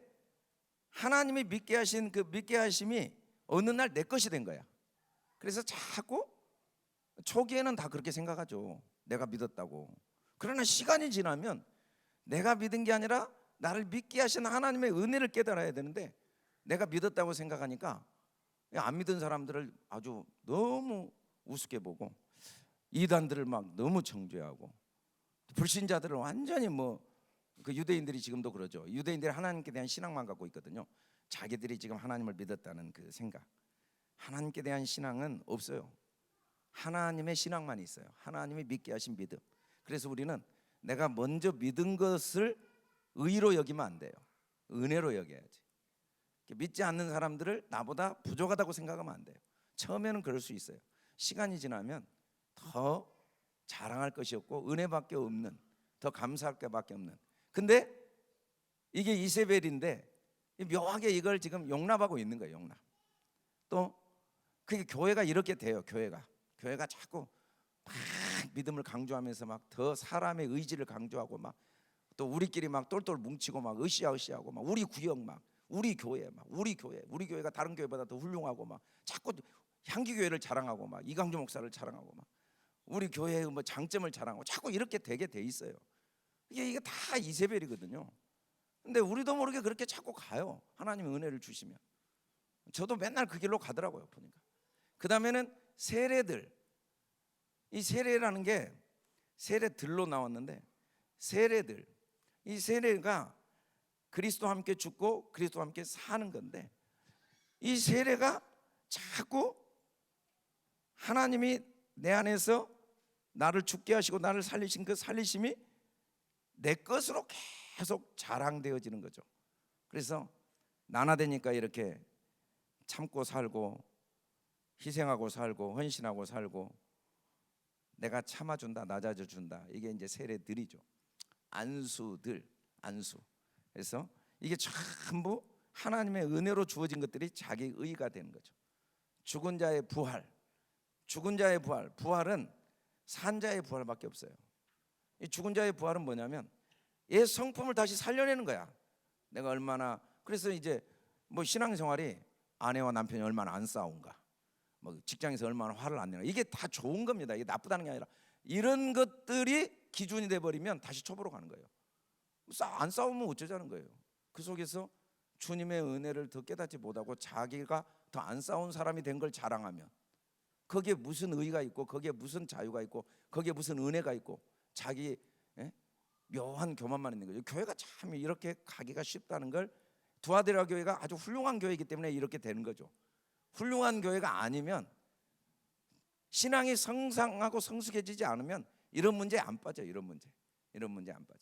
하나님이 믿게 하신 그 믿게 하심이 어느 날 내 것이 된 거야. 그래서 자꾸 초기에는 다 그렇게 생각하죠. 내가 믿었다고. 그러나 시간이 지나면 내가 믿은 게 아니라 나를 믿게 하신 하나님의 은혜를 깨달아야 되는데, 내가 믿었다고 생각하니까 안 믿은 사람들을 아주 너무 우습게 보고, 이단들을 막 너무 정죄하고, 불신자들을 완전히 그 유대인들이 지금도 그러죠. 유대인들이 하나님께 대한 신앙만 갖고 있거든요. 자기들이 지금 하나님을 믿었다는 그 생각. 하나님께 대한 신앙은 없어요. 하나님의 신앙만 있어요. 하나님이 믿게 하신 믿음. 그래서 우리는 내가 먼저 믿은 것을 의로 여기면 안 돼요. 은혜로 여겨야지. 믿지 않는 사람들을 나보다 부족하다고 생각하면 안 돼요. 처음에는 그럴 수 있어요. 시간이 지나면 더 자랑할 것이 없고 은혜밖에 없는, 더 감사할 것밖에 없는. 근데 이게 이세벨인데 묘하게 이걸 지금 용납하고 있는 거예요. 용납. 또 그게 교회가 이렇게 돼요. 교회가 자꾸 막 믿음을 강조하면서 막 더 사람의 의지를 강조하고, 막 또 우리끼리 막 똘똘 뭉치고 막 으쌰으쌰하고, 막 우리 구역, 막 우리 교회가 다른 교회보다 더 훌륭하고, 막 자꾸 향기교회를 자랑하고, 막 이강주 목사를 자랑하고, 막 우리 교회의 장점을 자랑하고, 자꾸 이렇게 되게 돼 있어요. 이게 다 이세벨이거든요. 근데 우리도 모르게 그렇게 자꾸 가요. 하나님의 은혜를 주시면. 저도 맨날 그 길로 가더라고요, 보니까. 그 다음에는 세례들. 이 세례라는 게 세례들로 나왔는데, 세례들, 이 세례가 그리스도와 함께 죽고 그리스도와 함께 사는 건데, 이 세례가 자꾸 하나님이 내 안에서 나를 죽게 하시고 나를 살리신 그 살리심이 내 것으로 계속 자랑되어지는 거죠. 그래서 나나되니까 이렇게 참고 살고 희생하고 살고 헌신하고 살고, 내가 참아준다, 낮아져준다. 이게 이제 세례들이죠. 안수들, 안수. 그래서 이게 전부 하나님의 은혜로 주어진 것들이 자기 의가 되는 거죠. 죽은 자의 부활, 부활은 산자의 부활밖에 없어요. 이 죽은 자의 부활은 뭐냐면 옛 성품을 다시 살려내는 거야. 내가 얼마나, 그래서 이제 신앙생활이 아내와 남편이 얼마나 안 싸운가, 직장에서 얼마나 화를 안 내나, 이게 다 좋은 겁니다. 이게 나쁘다는 게 아니라 이런 것들이 기준이 돼버리면 다시 초보로 가는 거예요. 안 싸우면 어쩌자는 거예요. 그 속에서 주님의 은혜를 더 깨닫지 못하고 자기가 더 안 싸운 사람이 된 걸 자랑하면 거기에 무슨 의가 있고, 거기에 무슨 자유가 있고, 거기에 무슨 은혜가 있고, 자기 묘한 교만만 있는 거죠. 교회가 참 이렇게 가기가 쉽다는 걸, 두아데라 교회가 아주 훌륭한 교회이기 때문에 이렇게 되는 거죠. 훌륭한 교회가 아니면, 신앙이 성장하고 성숙해지지 않으면 이런 문제에 안 빠져. 이런 문제 안 빠져.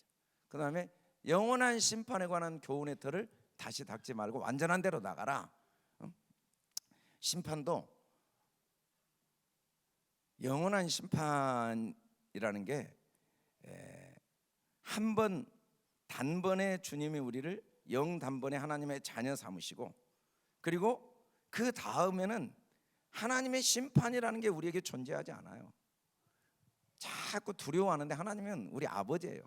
그 다음에 영원한 심판에 관한 교훈의 틀을 다시 닦지 말고 완전한 대로 나가라. 심판도, 영원한 심판이라는 게 한 번 단번에 주님이 우리를 영단번에 하나님의 자녀 삼으시고, 그리고 그 다음에는 하나님의 심판이라는 게 우리에게 존재하지 않아요. 자꾸 두려워하는데 하나님은 우리 아버지예요.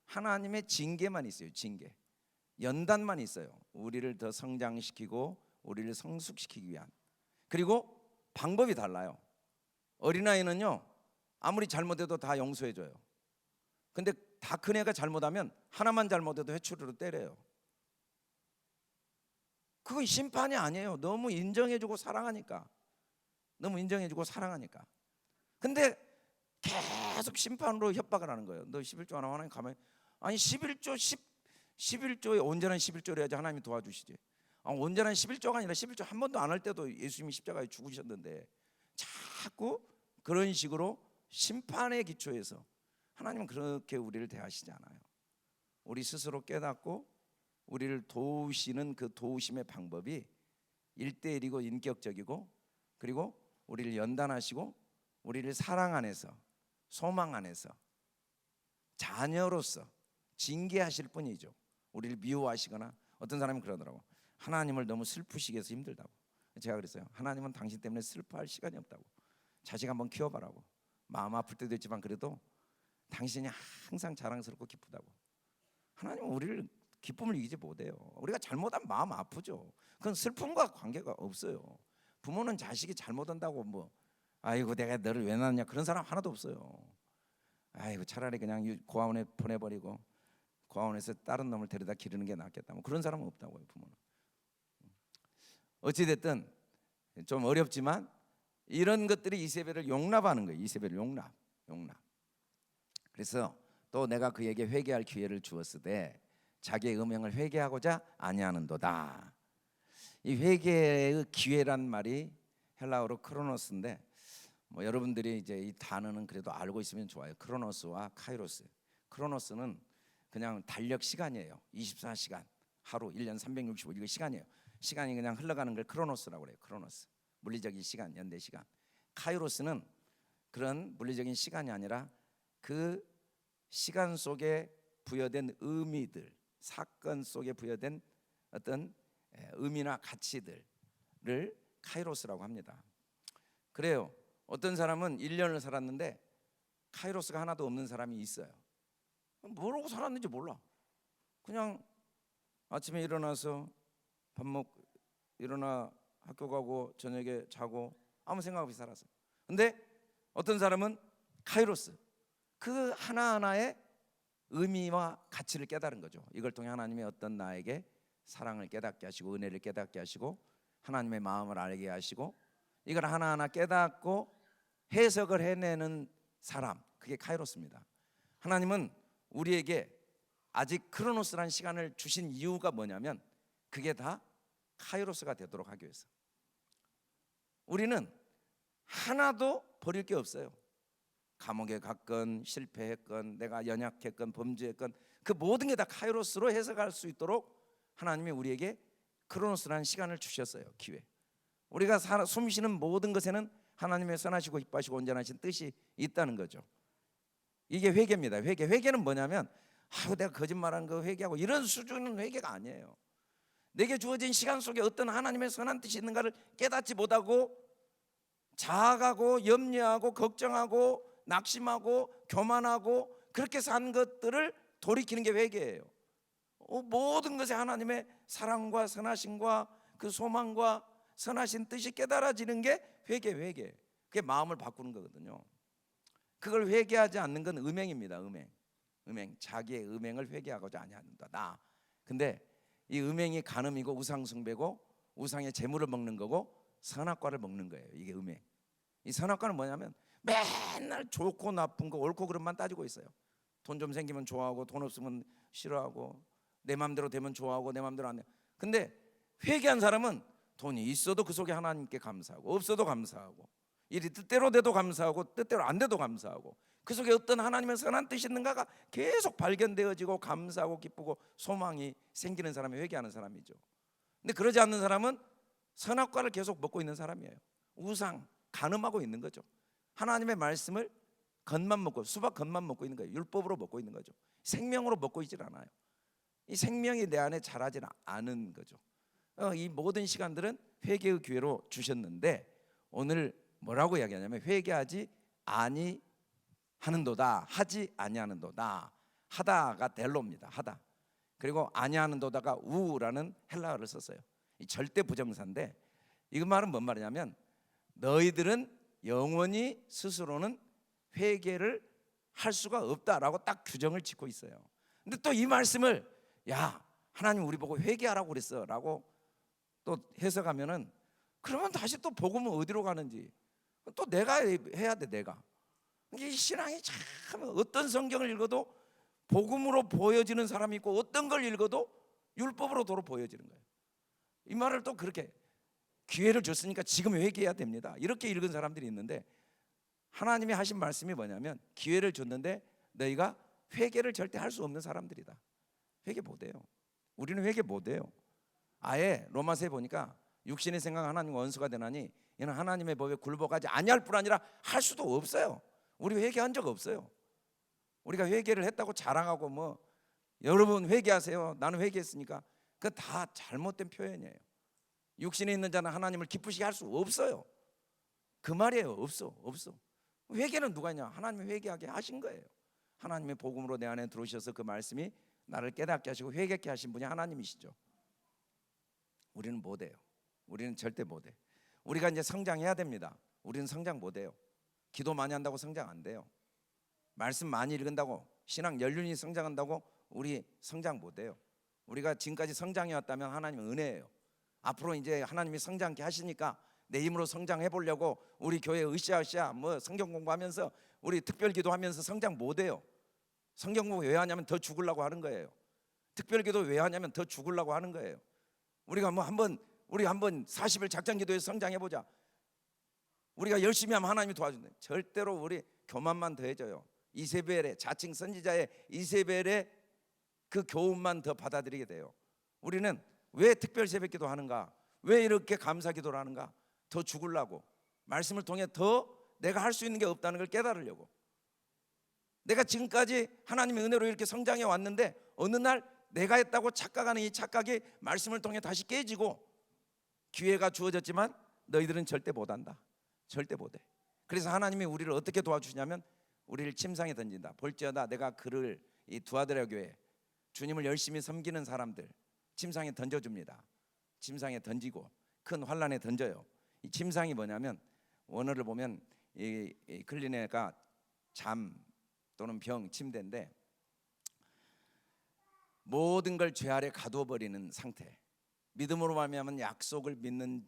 하나님의 징계만 있어요. 징계, 연단만 있어요. 우리를 더 성장시키고 우리를 성숙시키기 위한. 그리고 방법이 달라요. 어린아이는요, 아무리 잘못해도 다 용서해줘요. 근데 다 큰 애가 잘못하면 하나만 잘못해도 회초리로 때려요. 그건 심판이 아니에요. 너무 인정해주고 사랑하니까. 근데 계속 심판으로 협박을 하는 거예요. 너 11조 안 하면 하나님 가면, 아니 11조에 온전한 11조를 해야지 하나님이 도와주시지. 온전한 11조가 아니라 11조 한 번도 안 할 때도 예수님이 십자가에 죽으셨는데, 자꾸 그런 식으로 심판의 기초에서 하나님은 그렇게 우리를 대하시지 않아요. 우리 스스로 깨닫고 우리를 도우시는 그 도우심의 방법이 1대1이고 인격적이고, 그리고 우리를 연단하시고 우리를 사랑 안에서 소망 안에서 자녀로서 징계하실 뿐이죠. 우리를 미워하시거나 어떤 사람이 그러더라고. 하나님을 너무 슬프시게 해서 힘들다고. 제가 그랬어요. 하나님은 당신 때문에 슬퍼할 시간이 없다고. 자식 한번 키워봐라고. 마음 아플 때도 있지만 그래도 당신이 항상 자랑스럽고 기쁘다고. 하나님은 우리를 기쁨을 이기지 못해요. 우리가 잘못하면 마음 아프죠. 그건 슬픔과 관계가 없어요. 부모는 자식이 잘못한다고 뭐 아이고 내가 너를 왜 낳았냐 그런 사람 하나도 없어요. 아이고 차라리 그냥 고아원에 보내버리고 고아원에서 다른 놈을 데려다 기르는 게 낫겠다 뭐 그런 사람은 없다고요. 부모는. 어찌됐든 좀 어렵지만 이런 것들이 이세벨을 용납하는 거예요. 이세벨을 용납. 그래서 또 내가 그에게 회개할 기회를 주었으되 자기의 음행을 회개하고자 아니하는도다. 이 회개의 기회란 말이 헬라어로 크로노스인데 뭐 여러분들이 이제 이 단어는 그래도 알고 있으면 좋아요. 크로노스와 카이로스. 크로노스는 그냥 달력 시간이에요. 24시간 하루 1년 365 이거 시간이에요. 시간이 그냥 흘러가는 걸 크로노스라고 그래요. 크로노스 물리적인 시간, 연대 시간. 카이로스는 그런 물리적인 시간이 아니라 그 시간 속에 부여된 의미들, 사건 속에 부여된 어떤 의미나 가치들을 카이로스라고 합니다. 그래요. 어떤 사람은 1년을 살았는데 카이로스가 하나도 없는 사람이 있어요. 뭐라고 살았는지 몰라. 그냥 아침에 일어나서 밥 먹고 일어나 학교 가고 저녁에 자고 아무 생각 없이 살았어요. 근데 어떤 사람은 카이로스 그 하나하나의 의미와 가치를 깨달은 거죠. 이걸 통해 하나님의 어떤 나에게 사랑을 깨닫게 하시고 은혜를 깨닫게 하시고 하나님의 마음을 알게 하시고 이걸 하나하나 깨닫고 해석을 해내는 사람, 그게 카이로스입니다. 하나님은 우리에게 아직 크로노스라는 시간을 주신 이유가 뭐냐면 그게 다 카이로스가 되도록 하기 위해서. 우리는 하나도 버릴 게 없어요. 감옥에 갔건 실패했건 내가 연약했건 범죄했건 그 모든 게 다 카이로스로 해석할 수 있도록 하나님이 우리에게 크로노스라는 시간을 주셨어요. 기회. 우리가 숨 쉬는 모든 것에는 하나님의 선하시고 기뻐하시고 온전하신 뜻이 있다는 거죠. 이게 회개입니다. 회개는 뭐냐면 내가 거짓말한 거 회개하고 이런 수준은 회개가 아니에요. 내게 주어진 시간 속에 어떤 하나님의 선한 뜻이 있는가를 깨닫지 못하고 자학하고 염려하고 걱정하고 낙심하고 교만하고 그렇게 산 것들을 돌이키는 게 회개예요. 모든 것에 하나님의 사랑과 선하심과 그 소망과 선하신 뜻이 깨달아지는 게 회개. 그게 마음을 바꾸는 거거든요. 그걸 회개하지 않는 건 음행입니다. 음행. 자기의 음행을 회개하고자 아니한다. 근데 이 음행이 간음이고 우상숭배고 우상의 재물을 먹는 거고 선악과를 먹는 거예요. 이게 음행. 이 선악과는 뭐냐면 맨날 좋고 나쁜 거 옳고 그름만 따지고 있어요. 돈 좀 생기면 좋아하고 돈 없으면 싫어하고 내 마음대로 되면 좋아하고 내 마음대로 안 돼. 근데 회개한 사람은 돈이 있어도 그 속에 하나님께 감사하고 없어도 감사하고 일이 뜻대로 돼도 감사하고 뜻대로 안 돼도 감사하고 그 속에 어떤 하나님의 선한 뜻이 있는가가 계속 발견되어지고 감사하고 기쁘고 소망이 생기는 사람이 회개하는 사람이죠. 근데 그러지 않는 사람은 선악과를 계속 먹고 있는 사람이에요. 우상, 간음하고 있는 거죠. 하나님의 말씀을 겉만 먹고 수박 겉만 먹고 있는 거예요. 율법으로 먹고 있는 거죠. 생명으로 먹고 있질 않아요. 이 생명이 내 안에 자라지 않은 거죠. 이 모든 시간들은 회개의 기회로 주셨는데 오늘 뭐라고 이야기하냐면 회개하지 아니하는도다. 하지 아니하는도다. 하다가 델로입니다. 하다. 그리고 아니하는도다가 우라는 헬라어를 썼어요. 이 절대 부정사인데 이 말은 뭔 말이냐면 너희들은 영원히 스스로는 회개를 할 수가 없다라고 딱 규정을 짓고 있어요. 근데 또 이 말씀을 하나님 우리 보고 회개하라고 그랬어라고 또 해석하면은 그러면 다시 또 복음은 어디로 가는지 또 내가 해야 돼. 내가 이 신앙이 참 어떤 성경을 읽어도 복음으로 보여지는 사람이 있고 어떤 걸 읽어도 율법으로 도로 보여지는 거예요. 이 말을 또 그렇게 기회를 줬으니까 지금 회개해야 됩니다. 이렇게 읽은 사람들이 있는데 하나님이 하신 말씀이 뭐냐면 기회를 줬는데 너희가 회개를 절대 할 수 없는 사람들이다. 회개 못해요. 우리는 회개 못해요. 아예 로마서에 보니까 육신의 생각 하나님과 원수가 되나니 이는 하나님의 법에 굴복하지 아니할 뿐 아니라 할 수도 없어요. 우리 회개한 적 없어요. 우리가 회개를 했다고 자랑하고 뭐 여러분 회개하세요, 나는 회개했으니까, 그거 다 잘못된 표현이에요. 육신에 있는 자는 하나님을 기쁘시게 할 수 없어요. 그 말이에요. 없어. 회개는 누가 했냐? 하나님이 회개하게 하신 거예요. 하나님의 복음으로 내 안에 들어오셔서 그 말씀이 나를 깨닫게 하시고 회개케 하신 분이 하나님이시죠. 우리는 못해요. 우리는 절대 못해. 우리가 이제 성장해야 됩니다. 우리는 성장 못해요. 기도 많이 한다고 성장 안 돼요. 말씀 많이 읽는다고, 신앙 연륜이 성장한다고 우리 성장 못해요. 우리가 지금까지 성장해왔다면 하나님은 은혜예요. 앞으로 이제 하나님이 성장케 하시니까 내 힘으로 성장해 보려고 우리 교회 으쌰으쌰 뭐 성경 공부하면서 우리 특별 기도하면서 성장 못해요. 성경 공부 왜 하냐면 더 죽으려고 하는 거예요. 특별 기도 왜 하냐면 더 죽으려고 하는 거예요. 우리가 뭐 한번 40일 작전 기도에서 성장해 보자. 우리가 열심히 하면 하나님이 도와준다. 절대로 우리 교만만 더해져요. 이세벨의 자칭 선지자의 이세벨의 그 교훈만 더 받아들이게 돼요. 우리는 왜 특별 새벽 기도 하는가? 왜 이렇게 감사 기도를 하는가? 더 죽으려고, 말씀을 통해 더 내가 할 수 있는 게 없다는 걸 깨달으려고. 내가 지금까지 하나님의 은혜로 이렇게 성장해 왔는데 어느 날 내가 했다고 착각하는 이 착각이 말씀을 통해 다시 깨지고, 기회가 주어졌지만 너희들은 절대 못한다. 절대 못해. 그래서 하나님이 우리를 어떻게 도와주시냐면 우리를 침상에 던진다. 볼지어다 내가 그를, 이 두아드라 교회 주님을 열심히 섬기는 사람들 침상에 던져줍니다. 침상에 던지고 큰 환란에 던져요. 이 침상이 뭐냐면, 원어를 보면 이 클리네가 잠 또는 병, 침대인데 모든 걸 죄 아래 가두어 버리는 상태. 믿음으로 말미암은 약속을 믿는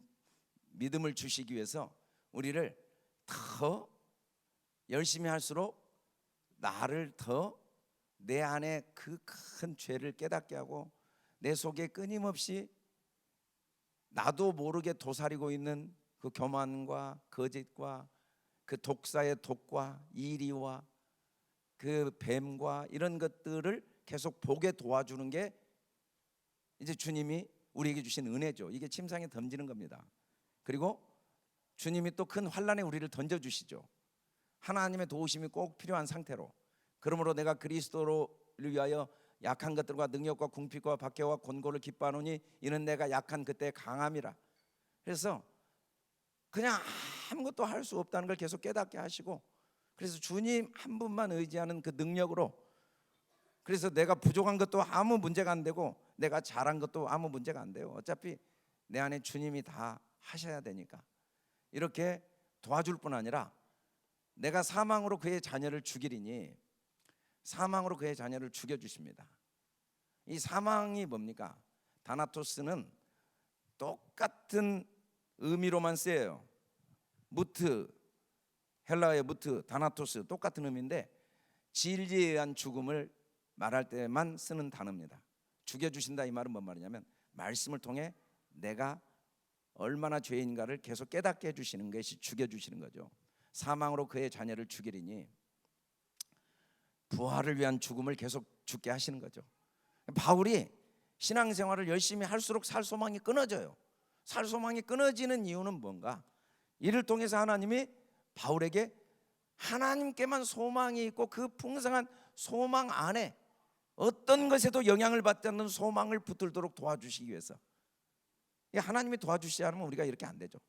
믿음을 주시기 위해서 우리를 더 열심히 할수록 나를 더 내 안에 그 큰 죄를 깨닫게 하고 내 속에 끊임없이 나도 모르게 도사리고 있는 그 교만과 거짓과 그 독사의 독과 이리와 그 뱀과 이런 것들을 계속 보게 도와주는 게 이제 주님이 우리에게 주신 은혜죠. 이게 침상에 던지는 겁니다. 그리고 주님이 또 큰 환난에 우리를 던져주시죠. 하나님의 도우심이 꼭 필요한 상태로. 그러므로 내가 그리스도를 위하여 약한 것들과 능력과 궁핍과 박해와 곤고를 기뻐하노니 이는 내가 약한 그때 강함이라. 그래서 그냥 아무것도 할 수 없다는 걸 계속 깨닫게 하시고, 그래서 주님 한 분만 의지하는 그 능력으로, 그래서 내가 부족한 것도 아무 문제가 안 되고 내가 잘한 것도 아무 문제가 안 돼요. 어차피 내 안에 주님이 다 하셔야 되니까. 이렇게 도와줄 뿐 아니라 내가 사망으로 그의 자녀를 죽이리니 사망으로 그의 자녀를 죽여주십니다. 이 사망이 뭡니까? 다나토스는 똑같은 의미로만 쓰여요. 무트, 헬라어의 무트, 다나토스 똑같은 의미인데 진리에 의한 죽음을 말할 때만 쓰는 단어입니다. 죽여주신다 이 말은 뭔 말이냐면 말씀을 통해 내가 얼마나 죄인가를 계속 깨닫게 해주시는 것이 죽여주시는 거죠. 사망으로 그의 자녀를 죽이리니 부활을 위한 죽음을 계속 죽게 하시는 거죠. 바울이 신앙생활을 열심히 할수록 살 소망이 끊어져요. 살 소망이 끊어지는 이유는 뭔가? 이를 통해서 하나님이 바울에게 하나님께만 소망이 있고 그 풍성한 소망 안에 어떤 것에도 영향을 받지 않는 소망을 붙들도록 도와주시기 위해서. 하나님이 도와주시지 않으면 우리가 이렇게 안 되죠.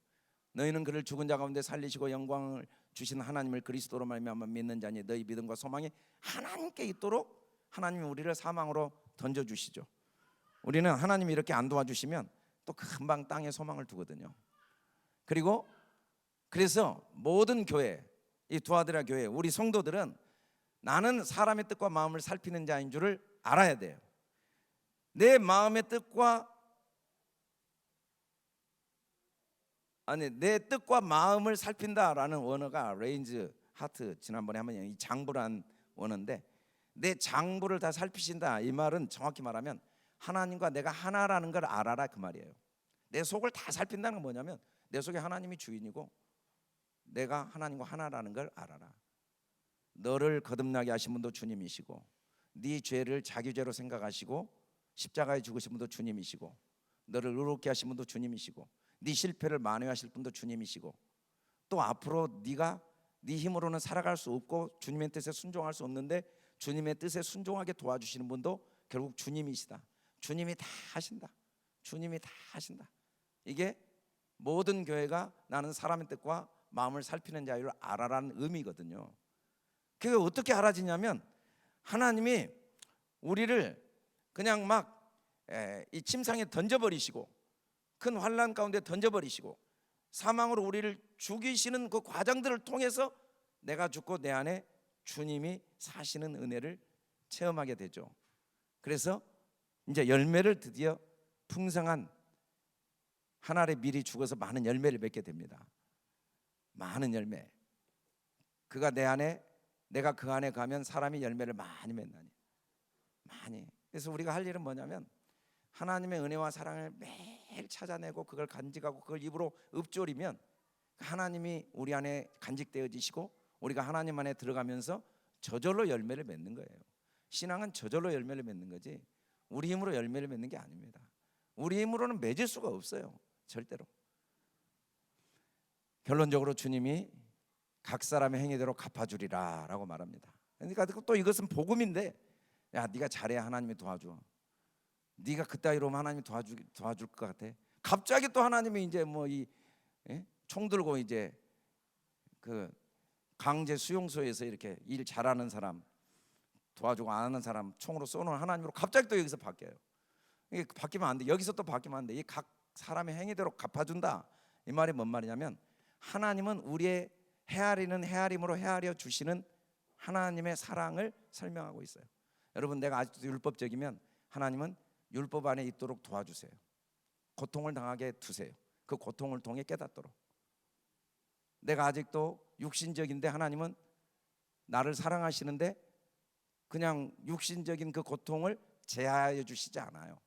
너희는 그를 죽은 자 가운데 살리시고 영광을 주신 하나님을 그리스도로 말미암아 믿는 자니 너희 믿음과 소망이 하나님께 있도록 하나님이 우리를 사망으로 던져주시죠. 우리는 하나님이 이렇게 안 도와주시면 또 금방 땅에 소망을 두거든요. 그리고 그래서 모든 교회, 이 두아드라 교회 우리 성도들은 나는 사람의 뜻과 마음을 살피는 자인 줄을 알아야 돼요. 내 마음의 뜻과 내 뜻과 마음을 살핀다라는 원어가 레인즈 하트, 지난번에 한번 이 장부란 원어인데 내 장부를 다 살피신다 이 말은 정확히 말하면 하나님과 내가 하나라는 걸 알아라 그 말이에요. 내 속을 다 살핀다는 건 뭐냐면 내 속에 하나님이 주인이고 내가 하나님과 하나라는 걸 알아라. 너를 거듭나게 하신 분도 주님이시고 네 죄를 자기 죄로 생각하시고 십자가에 죽으신 분도 주님이시고 너를 의롭게 하신 분도 주님이시고 네 실패를 만회하실 분도 주님이시고 또 앞으로 네가 네 힘으로는 살아갈 수 없고 주님의 뜻에 순종할 수 없는데 주님의 뜻에 순종하게 도와주시는 분도 결국 주님이시다. 주님이 다 하신다. 주님이 다 하신다. 이게 모든 교회가 나는 사람의 뜻과 마음을 살피는 자유를 알아라는 의미거든요. 그게 어떻게 알아지냐면 하나님이 우리를 그냥 막 이 침상에 던져버리시고 큰 환난 가운데 던져버리시고 사망으로 우리를 죽이시는 그 과정들을 통해서 내가 죽고 내 안에 주님이 사시는 은혜를 체험하게 되죠. 그래서 이제 열매를 드디어 풍성한 한 알에 미리 죽어서 많은 열매를 맺게 됩니다. 많은 열매. 그가 내 안에 내가 그 안에 가면 사람이 열매를 많이 맺나니 많이. 그래서 우리가 할 일은 뭐냐면 하나님의 은혜와 사랑을 매일 찾아내고 그걸 간직하고 그걸 입으로 읊조리면 하나님이 우리 안에 간직되어지시고 우리가 하나님 안에 들어가면서 저절로 열매를 맺는 거예요. 신앙은 저절로 열매를 맺는 거지 우리 힘으로 열매를 맺는 게 아닙니다. 우리 힘으로는 맺을 수가 없어요. 절대로. 결론적으로 주님이 각 사람의 행위대로 갚아주리라 라고 말합니다. 그러니까 또 이것은 복음인데 야 네가 잘해야 하나님이 도와줘. 네가 그따위로면 하나님이 도와줄 것 같아. 갑자기 또 하나님이 이제 뭐 이 총 들고 이제 그 강제 수용소에서 이렇게 일 잘하는 사람 도와주고 안 하는 사람 총으로 쏘는 하나님으로 갑자기 또 여기서 바뀌어요. 이게 바뀌면 안 돼. 여기서 또 바뀌면 안 돼. 이 각 사람의 행위대로 갚아준다. 이 말이 뭔 말이냐면 하나님은 우리의 헤아림으로 헤아려 주시는 하나님의 사랑을 설명하고 있어요. 여러분 내가 아직도 율법적이면 하나님은 율법 안에 있도록 도와주세요. 고통을 당하게 두세요. 그 고통을 통해 깨닫도록. 내가 아직도 육신적인데 하나님은 나를 사랑하시는데 그냥 육신적인 그 고통을 제하여 주시지 않아요.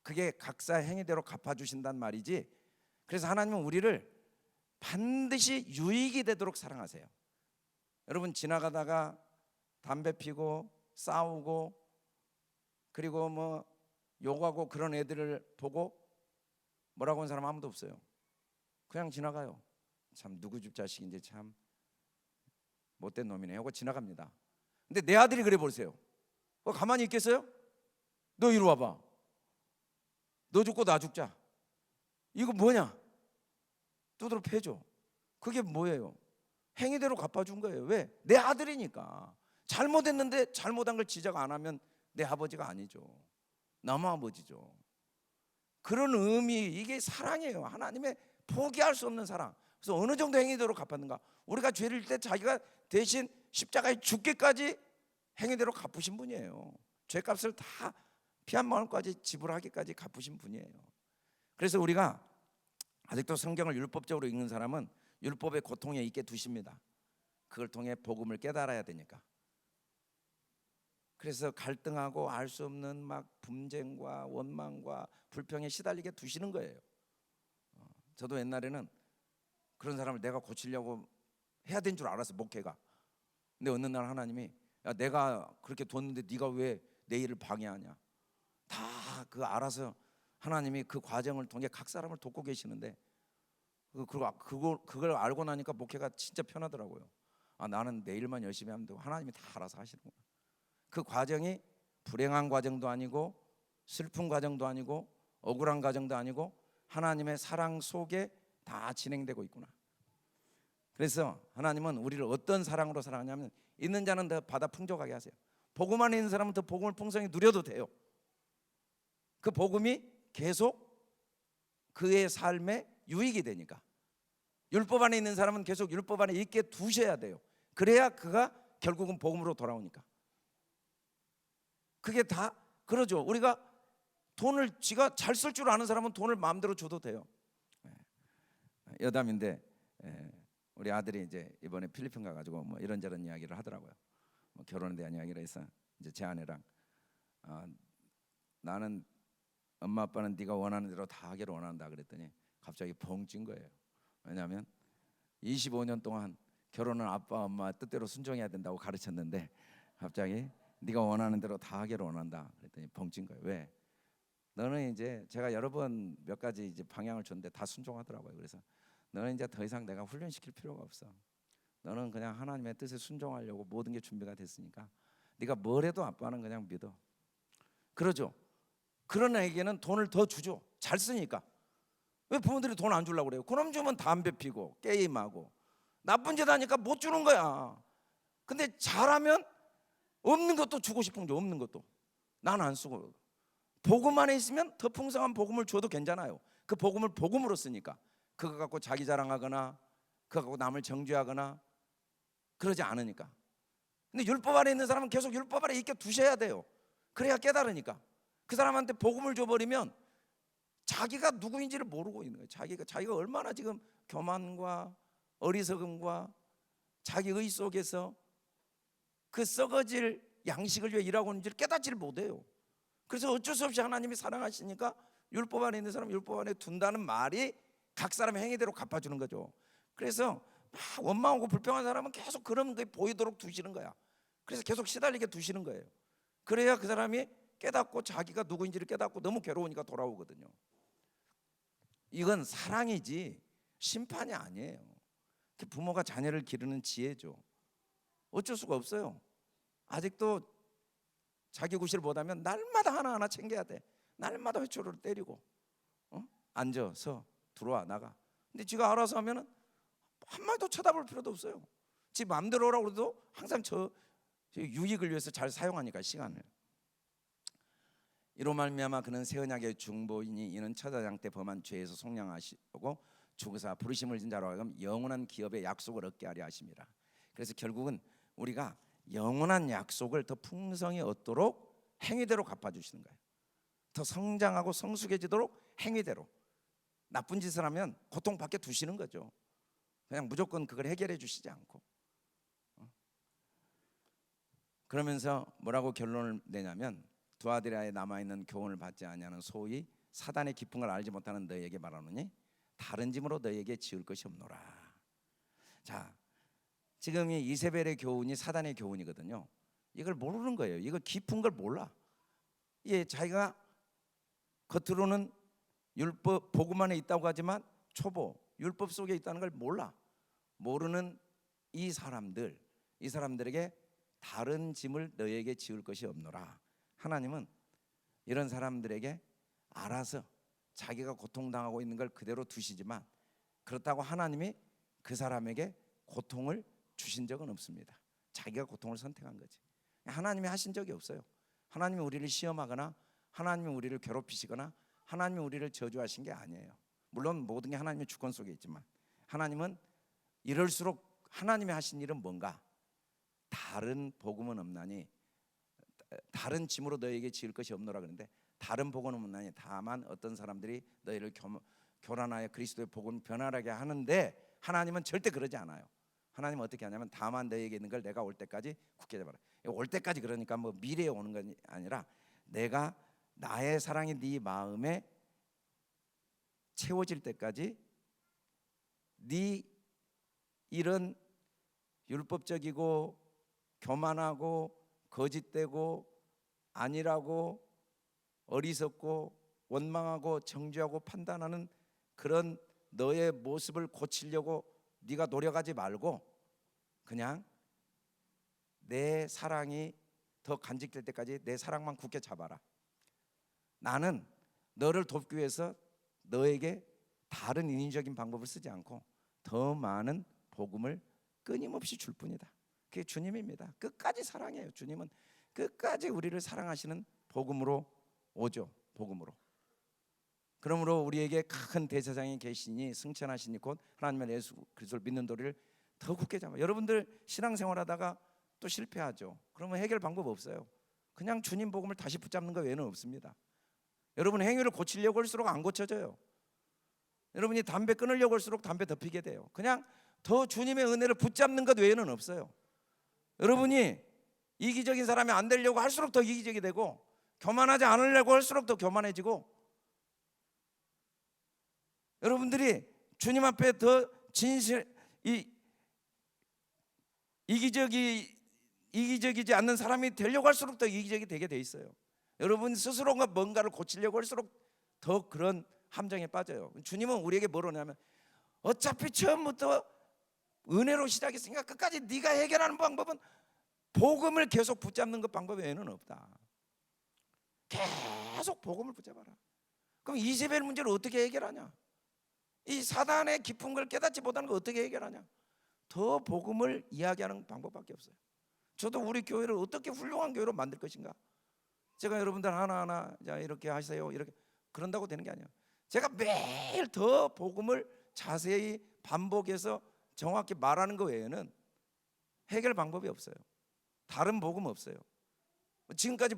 그게 각자의 행위대로 갚아주신단 말이지. 그래서 하나님은 우리를 반드시 유익이 되도록 사랑하세요. 여러분 지나가다가 담배 피고 싸우고 그리고 뭐 욕하고 그런 애들을 보고 뭐라고 하는 사람 아무도 없어요. 그냥 지나가요. 참 누구 집 자식인지 참 못된 놈이네 하고 지나갑니다. 근데 내 아들이 그래 보세요. 가만히 있겠어요? 너 이리 와봐. 너 죽고 나 죽자. 이거 뭐냐? 두드러 패줘. 그게 뭐예요? 행위대로 갚아준 거예요. 왜? 내 아들이니까. 잘못했는데 잘못한 걸 지적 안 하면 내 아버지가 아니죠. 남의 아버지죠. 그런 의미, 이게 사랑이에요. 하나님의 포기할 수 없는 사랑. 그래서 어느 정도 행위대로 갚았는가? 우리가 죄를 질 때 자기가 대신 십자가에 죽기까지 행위대로 갚으신 분이에요. 죄값을 다 피 한 방울까지 지불하기까지 갚으신 분이에요. 그래서 우리가 아직도 성경을 율법적으로 읽는 사람은 율법의 고통에 있게 두십니다. 그걸 통해 복음을 깨달아야 되니까. 그래서 갈등하고 알 수 없는 막 분쟁과 원망과 불평에 시달리게 두시는 거예요. 저도 옛날에는 그런 사람을 내가 고치려고 해야 되는 줄 알았어, 목회가. 근데 어느 날 하나님이 야, 내가 그렇게 뒀는데 네가 왜 내 일을 방해하냐. 다 그 알아서 하나님이 그 과정을 통해 각 사람을 돕고 계시는데 그걸 알고 나니까 목회가 진짜 편하더라고요. 아, 나는 내 일만 열심히 하면 되고 하나님이 다 알아서 하시는구나. 그 과정이 불행한 과정도 아니고 슬픈 과정도 아니고 억울한 과정도 아니고 하나님의 사랑 속에 다 진행되고 있구나. 그래서 하나님은 우리를 어떤 사랑으로 사랑하냐면 있는 자는 더 받아 풍족하게 하세요. 복음 안에 있는 사람은 더 복음을 풍성히 누려도 돼요. 그 복음이 계속 그의 삶에 유익이 되니까. 율법 안에 있는 사람은 계속 율법 안에 있게 두셔야 돼요. 그래야 그가 결국은 복음으로 돌아오니까. 그게 다 그러죠. 우리가 돈을 지가 잘 쓸 줄 아는 사람은 돈을 마음대로 줘도 돼요. 여담인데 우리 아들이 이제 이번에 필리핀 가가지고 뭐 이런저런 이야기를 하더라고요. 뭐 결혼에 대한 이야기를 해서 이제 제 아내랑 나는 엄마 아빠는 네가 원하는 대로 다 하기를 원한다 그랬더니 갑자기 벙 찐 거예요. 왜냐하면 25년 동안 결혼은 아빠 엄마 뜻대로 순종해야 된다고 가르쳤는데 갑자기 네가 원하는 대로 다 하기를 원한다 그랬더니 벙 찐 거예요. 왜? 너는 이제 제가 여러 번 몇 가지 이제 방향을 줬는데 다 순종하더라고요. 그래서 너는 이제 더 이상 내가 훈련시킬 필요가 없어. 너는 그냥 하나님의 뜻에 순종하려고 모든 게 준비가 됐으니까 네가 뭘 해도 아빠는 그냥 믿어. 그러죠. 그런 애에게는 돈을 더 주죠. 잘 쓰니까. 왜 부모들이 돈 안 주려고 그래요? 그럼 주면 담배 피고 게임하고 나쁜 짓 하니까 못 주는 거야. 근데 잘하면 없는 것도 주고 싶은 게 없는 것도 난 안 쓰고 복음 안에 있으면 더 풍성한 복음을 줘도 괜찮아요. 그 복음을 복음으로 쓰니까 그거 갖고 자기 자랑하거나 그거 갖고 남을 정죄하거나 그러지 않으니까. 근데 율법 아래 있는 사람은 계속 율법 아래 있게 두셔야 돼요. 그래야 깨달으니까. 그 사람한테 복음을 줘버리면 자기가 누구인지를 모르고 있는 거예요. 자기가 얼마나 지금 교만과 어리석음과 자기 의 속에서 그 썩어질 양식을 위해 일하고 있는지를 깨닫지를 못해요. 그래서 어쩔 수 없이 하나님이 사랑하시니까 율법 안에 있는 사람 율법 안에 둔다는 말이 각 사람의 행위대로 갚아주는 거죠. 그래서 막 원망하고 불평한 사람은 계속 그런 게 보이도록 두시는 거야. 그래서 계속 시달리게 두시는 거예요. 그래야 그 사람이 깨닫고 자기가 누구인지를 깨닫고 너무 괴로우니까 돌아오거든요. 이건 사랑이지 심판이 아니에요. 부모가 자녀를 기르는 지혜죠. 어쩔 수가 없어요. 아직도 자기 구실을 못하면 날마다 하나하나 챙겨야 돼. 날마다 회초리를 때리고 앉아 서 들어와 나가. 근데 지가 알아서 하면은 한마디도 쳐다볼 필요도 없어요. 지 마음대로 오라고 해도 항상 저 유익을 위해서 잘 사용하니까 시간을. 이로 말미암아 그는 새 언약의 중보이니 이는 처자장 때 범한 죄에서 속량하시고 죽으사 부르심을 진 자로 하여금 영원한 기업의 약속을 얻게 하려 하심이라. 그래서 결국은 우리가 영원한 약속을 더 풍성히 얻도록 행위대로 갚아주시는 거예요. 더 성장하고 성숙해지도록 행위대로. 나쁜 짓을 하면 고통받게 두시는 거죠. 그냥 무조건 그걸 해결해 주시지 않고. 그러면서 뭐라고 결론을 내냐면 두아디라에 남아있는 교훈을 받지 아니하는 소위 사단의 깊은 걸 알지 못하는 너희에게 말하노니 다른 짐으로 너희에게 지을 것이 없노라. 자, 지금 이 이세벨의 교훈이 사단의 교훈이거든요. 이걸 모르는 거예요. 이거 깊은 걸 몰라. 예, 자기가 겉으로는 율법 복음 안에 있다고 하지만 초보 율법 속에 있다는 걸 몰라. 모르는 이 사람들에게 다른 짐을 너희에게 지을 것이 없노라. 하나님은 이런 사람들에게 알아서 자기가 고통당하고 있는 걸 그대로 두시지만 그렇다고 하나님이 그 사람에게 고통을 주신 적은 없습니다. 자기가 고통을 선택한 거지. 하나님이 하신 적이 없어요. 하나님이 우리를 시험하거나 하나님이 우리를 괴롭히시거나 하나님이 우리를 저주하신 게 아니에요. 물론 모든 게 하나님의 주권 속에 있지만 하나님은 이럴수록 하나님이 하신 일은 뭔가 다른 복음은 없나니 다른 짐으로 너희에게 지을 것이 없노라. 그런데 다른 복음은 없나니 다만 어떤 사람들이 너희를 교란하여 그리스도의 복음을 변화하게 하는데 하나님은 절대 그러지 않아요. 하나님은 어떻게 하냐면 다만 너희에게 있는 걸 내가 올 때까지 굳게 잡아라. 올 때까지 그러니까 뭐 미래에 오는 건 아니라 내가 나의 사랑이 네 마음에 채워질 때까지 네 이런 율법적이고 교만하고 거짓되고 아니라고 어리석고 원망하고 정죄하고 판단하는 그런 너의 모습을 고치려고 네가 노력하지 말고 그냥 내 사랑이 더 간직될 때까지 내 사랑만 굳게 잡아라. 나는 너를 돕기 위해서 너에게 다른 인위적인 방법을 쓰지 않고 더 많은 복음을 끊임없이 줄 뿐이다. 그게 주님입니다. 끝까지 사랑해요. 주님은 끝까지 우리를 사랑하시는 복음으로 오죠. 복음으로. 그러므로 우리에게 큰 대제사장이 계시니 승천하시니 곧 하나님의 예수 그리스도를 믿는 도리를 더 굳게 잡아. 여러분들 신앙생활하다가 또 실패하죠. 그러면 해결 방법 없어요. 그냥 주님 복음을 다시 붙잡는 것 외에는 없습니다. 여러분 행위를 고치려고 할수록 안 고쳐져요. 여러분이 담배 끊으려고 할수록 담배 더 피게 돼요. 그냥 더 주님의 은혜를 붙잡는 것 외에는 없어요. 여러분이 이기적인 사람이 안 되려고 할수록 더 이기적이 되고 교만하지 않으려고 할수록 더 교만해지고 여러분들이 주님 앞에 더 이기적이지 않는 사람이 되려고 할수록 더 이기적이 되게 돼 있어요. 여러분 스스로가 뭔가를 고치려고 할수록 더 그런 함정에 빠져요. 주님은 우리에게 뭘 하냐면 어차피 처음부터 은혜로 시작했으니까 끝까지 네가 해결하는 방법은 복음을 계속 붙잡는 것 방법 외에는 없다. 계속 복음을 붙잡아라. 그럼 이세벨 문제를 어떻게 해결하냐? 이 사단의 깊은 걸 깨닫지 못하는 걸 어떻게 해결하냐? 더 복음을 이야기하는 방법밖에 없어요. 저도 우리 교회를 어떻게 훌륭한 교회로 만들 것인가? 제가 여러분들 하나하나 자 이렇게 하세요 이렇게 그런다고 되는 게 아니에요. 제가 매일 더 복음을 자세히 반복해서 정확히 말하는 것 외에는 해결 방법이 없어요. 다른 복음 없어요. 지금까지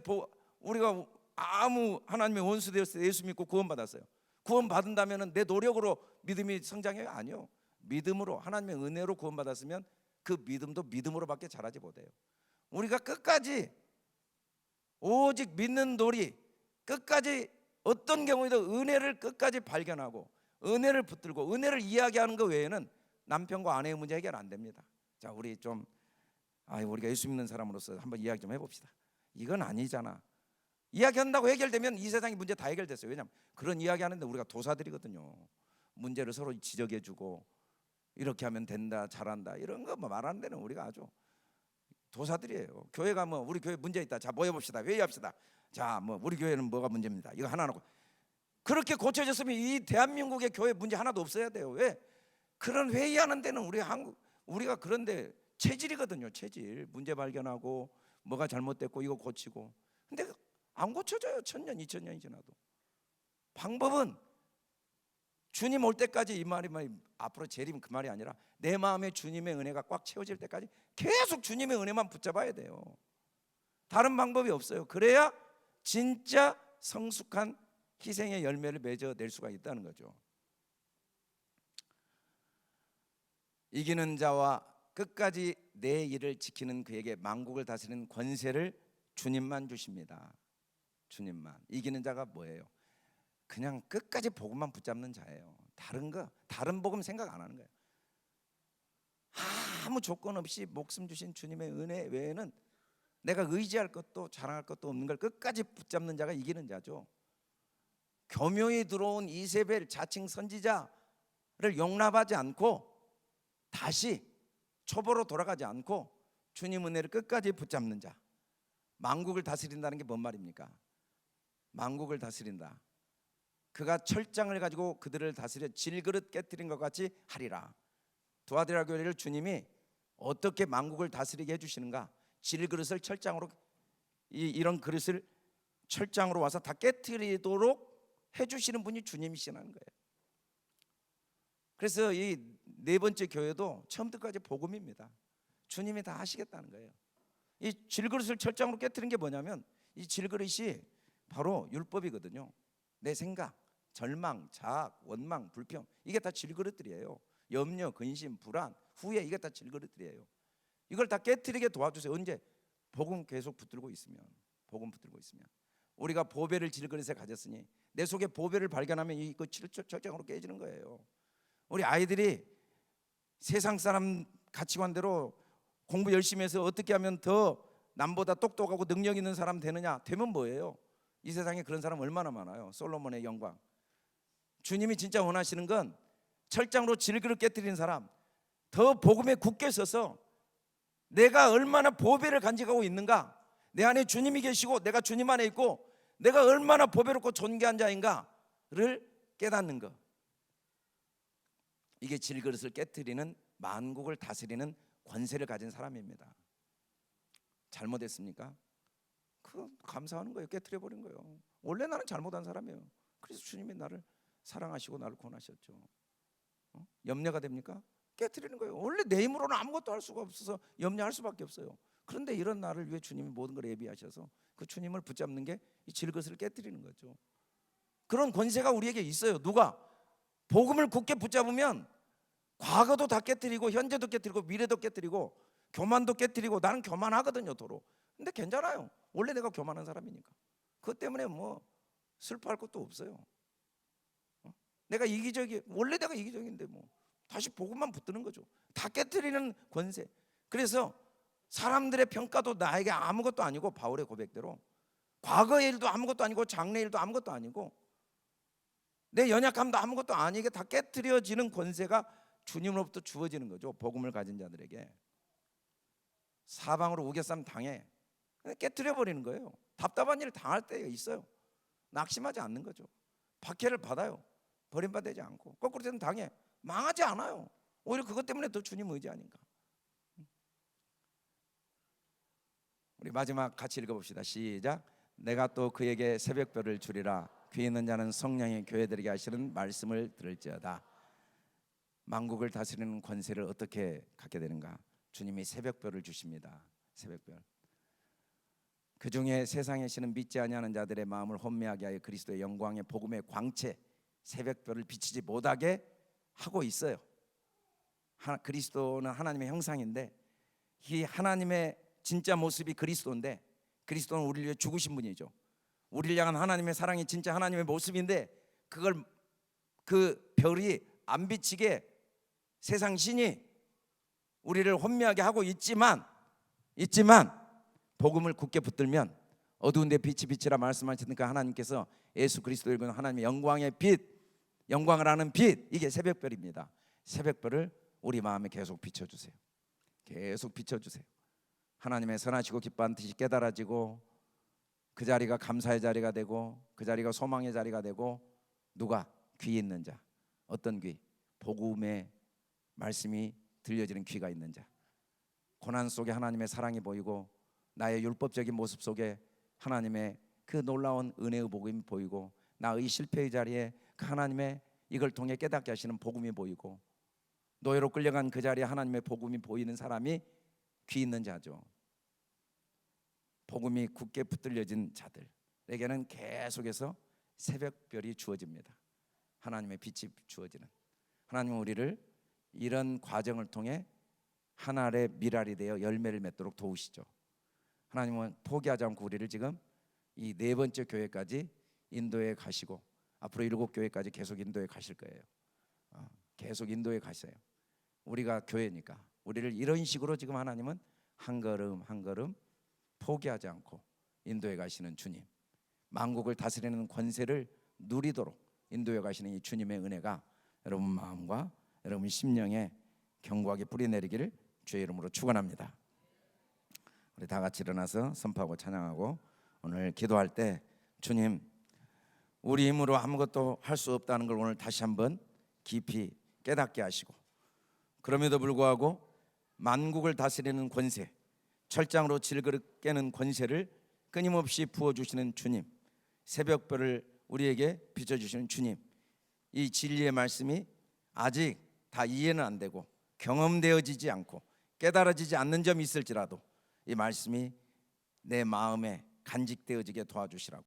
우리가 아무 하나님의 원수 되었을 때 예수 믿고 구원받았어요. 구원받은다면 내 노력으로 믿음이 성장해요? 아니요. 믿음으로 하나님의 은혜로 구원받았으면 그 믿음도 믿음으로밖에 자라지 못해요. 우리가 끝까지 오직 믿는 도리 끝까지 어떤 경우에도 은혜를 끝까지 발견하고 은혜를 붙들고 은혜를 이야기하는 것 외에는 남편과 아내의 문제 해결 안 됩니다. 자, 우리 좀 우리가 예수 믿는 사람으로서 한번 이야기 좀 해봅시다. 이건 아니잖아. 이야기한다고 해결되면 이 세상의 문제 다 해결됐어요. 왜냐하면 그런 이야기하는데 우리가 도사들이거든요. 문제를 서로 지적해주고 이렇게 하면 된다, 잘한다 이런 거 말하는 데는 우리가 아주 도사들이에요. 교회가 우리 교회 문제 있다. 자, 모여봅시다. 회의합시다. 자, 우리 교회는 뭐가 문제입니다. 이거 하나 놓고 그렇게 고쳐졌으면 이 대한민국의 교회 문제 하나도 없어야 돼요. 왜? 그런 회의하는 데는 우리가 그런데 체질이거든요. 체질. 문제 발견하고 뭐가 잘못됐고 이거 고치고. 근데 안 고쳐져요. 1000년 2000년이 지나도. 방법은 주님 올 때까지 이 말이 앞으로 재림 그 말이 아니라 내 마음에 주님의 은혜가 꽉 채워질 때까지 계속 주님의 은혜만 붙잡아야 돼요. 다른 방법이 없어요. 그래야 진짜 성숙한 희생의 열매를 맺어낼 수가 있다는 거죠. 이기는 자와 끝까지 내 일을 지키는 그에게 만국을 다스리는 권세를 주님만 주십니다. 주님만. 이기는 자가 뭐예요? 그냥 끝까지 복음만 붙잡는 자예요. 다른 복음 생각 안 하는 거예요. 아무 조건 없이 목숨 주신 주님의 은혜 외에는 내가 의지할 것도 자랑할 것도 없는 걸 끝까지 붙잡는 자가 이기는 자죠. 교묘히 들어온 이세벨 자칭 선지자를 용납하지 않고 다시 초보로 돌아가지 않고 주님 은혜를 끝까지 붙잡는 자. 만국을 다스린다는 게 뭔 말입니까? 만국을 다스린다. 그가 철장을 가지고 그들을 다스려 질그릇 깨뜨린 것 같이 하리라. 두아디라 교회를 주님이 어떻게 만국을 다스리게 해주시는가? 질그릇을 철장으로 이런 그릇을 철장으로 와서 다 깨뜨리도록 해주시는 분이 주님이시라는 거예요. 그래서 이 네 번째 교회도 처음부터까지 복음입니다. 주님이 다 하시겠다는 거예요. 이 질그릇을 철장으로 깨뜨린 게 뭐냐면 이 질그릇이 바로 율법이거든요. 내 생각, 절망, 자학, 원망, 불평 이게 다 질그릇들이에요. 염려, 근심, 불안, 후회 이게 다 질그릇들이에요. 이걸 다 깨뜨리게 도와주세요. 언제? 복음 계속 붙들고 있으면. 복음 붙들고 있으면. 우리가 보배를 질그릇에 가졌으니 내 속에 보배를 발견하면 이거 철장으로 깨지는 거예요. 우리 아이들이 세상 사람 가치관대로 공부 열심히 해서 어떻게 하면 더 남보다 똑똑하고 능력 있는 사람 되느냐? 되면 뭐예요? 이 세상에 그런 사람 얼마나 많아요. 솔로몬의 영광. 주님이 진짜 원하시는 건 철장으로 질그릇 깨뜨리는 사람, 더 복음에 굳게 서서 내가 얼마나 보배를 간직하고 있는가, 내 안에 주님이 계시고 내가 주님 안에 있고 내가 얼마나 보배롭고 존귀한 자인가를 깨닫는 것. 이게 질그릇을 깨뜨리는 만국을 다스리는 권세를 가진 사람입니다. 잘못했습니까? 그 감사하는 거예요. 깨뜨려 버린 거예요. 원래 나는 잘못한 사람이에요. 그래서 주님이 나를 사랑하시고 나를 구원하셨죠. 염려가 됩니까? 깨뜨리는 거예요. 원래 내 힘으로는 아무것도 할 수가 없어서 염려할 수밖에 없어요. 그런데 이런 나를 위해 주님이 모든 걸 예비하셔서 그 주님을 붙잡는 게 이 질것을 깨뜨리는 거죠. 그런 권세가 우리에게 있어요. 누가? 복음을 굳게 붙잡으면 과거도 다 깨뜨리고 현재도 깨뜨리고 미래도 깨뜨리고 교만도 깨뜨리고. 나는 교만하거든요 도로. 근데 괜찮아요. 원래 내가 교만한 사람이니까. 그것 때문에 슬퍼할 것도 없어요. 내가 원래 내가 이기적인데 다시 복음만 붙드는 거죠. 다 깨뜨리는 권세. 그래서 사람들의 평가도 나에게 아무것도 아니고, 바울의 고백대로 과거의 일도 아무것도 아니고 장래 일도 아무것도 아니고 내 연약함도 아무것도 아니게 다 깨트려지는 권세가 주님으로부터 주어지는 거죠. 복음을 가진 자들에게. 사방으로 우겨쌈 당해 깨트려 버리는 거예요. 답답한 일을 당할 때가 있어요. 낙심하지 않는 거죠. 박해를 받아요. 버림받지 않고. 거꾸로 되면 당해. 망하지 않아요. 오히려 그것 때문에 더 주님 의지하니까. 우리 마지막 같이 읽어봅시다. 시작. 내가 또 그에게 새벽별을 주리라. 귀 있는 자는 성령이 교회들에게 하시는 말씀을 들을지어다. 만국을 다스리는 권세를 어떻게 갖게 되는가? 주님이 새벽별을 주십니다. 새벽별. 그 중에 세상에 신은 믿지 아니하는 자들의 마음을 혼미하게 하여 그리스도의 영광의 복음의 광채 새벽별을 비치지 못하게 하고 있어요. 그리스도는 하나님의 형상인데 이 하나님의 진짜 모습이 그리스도인데 그리스도는 우리를 위해 죽으신 분이죠. 우리를 향한 하나님의 사랑이 진짜 하나님의 모습인데 그걸 그 별이 안 비치게 세상 신이 우리를 혼미하게 하고 있지만 복음을 굳게 붙들면 어두운 데 빛이 비치라 말씀하셨으니까 하나님께서 예수 그리스도를 보는 하나님의 영광의 빛, 영광을 아는 빛, 이게 새벽별입니다. 새벽별을 우리 마음에 계속 비춰주세요. 계속 비춰주세요. 하나님의 선하시고 기뻐하는 뜻이 깨달아지고 그 자리가 감사의 자리가 되고 그 자리가 소망의 자리가 되고 누가? 귀 있는 자. 어떤 귀? 복음의 말씀이 들려지는 귀가 있는 자. 고난 속에 하나님의 사랑이 보이고 나의 율법적인 모습 속에 하나님의 그 놀라운 은혜의 복음이 보이고 나의 실패의 자리에 그 하나님의 이걸 통해 깨닫게 하시는 복음이 보이고 노예로 끌려간 그 자리에 하나님의 복음이 보이는 사람이 귀 있는 자죠. 복음이 굳게 붙들려진 자들에게는 계속해서 새벽별이 주어집니다. 하나님의 빛이 주어지는. 하나님은 우리를 이런 과정을 통해 한 알의 밀알이 되어 열매를 맺도록 도우시죠. 하나님은 포기하지 않고 우리를 지금 이 네 번째 교회까지 인도에 가시고 앞으로 7교회까지 계속 인도에 가실 거예요. 계속 인도에 가세요. 우리가 교회니까 우리를 이런 식으로 지금 하나님은 한 걸음 한 걸음 포기하지 않고 인도에 가시는 주님, 만국을 다스리는 권세를 누리도록 인도에 가시는 이 주님의 은혜가 여러분 마음과 여러분 심령에 견고하게 뿌리내리기를 주의 이름으로 축원합니다. 우리 다 같이 일어나서 선포하고 찬양하고 오늘 기도할 때 주님, 우리 힘으로 아무것도 할 수 없다는 걸 오늘 다시 한번 깊이 깨닫게 하시고 그럼에도 불구하고 만국을 다스리는 권세, 철장으로 질그릇 깨는 권세를 끊임없이 부어주시는 주님, 새벽별을 우리에게 비춰주시는 주님, 이 진리의 말씀이 아직 다 이해는 안 되고 경험되어지지 않고 깨달아지지 않는 점이 있을지라도 이 말씀이 내 마음에 간직되어지게 도와주시라고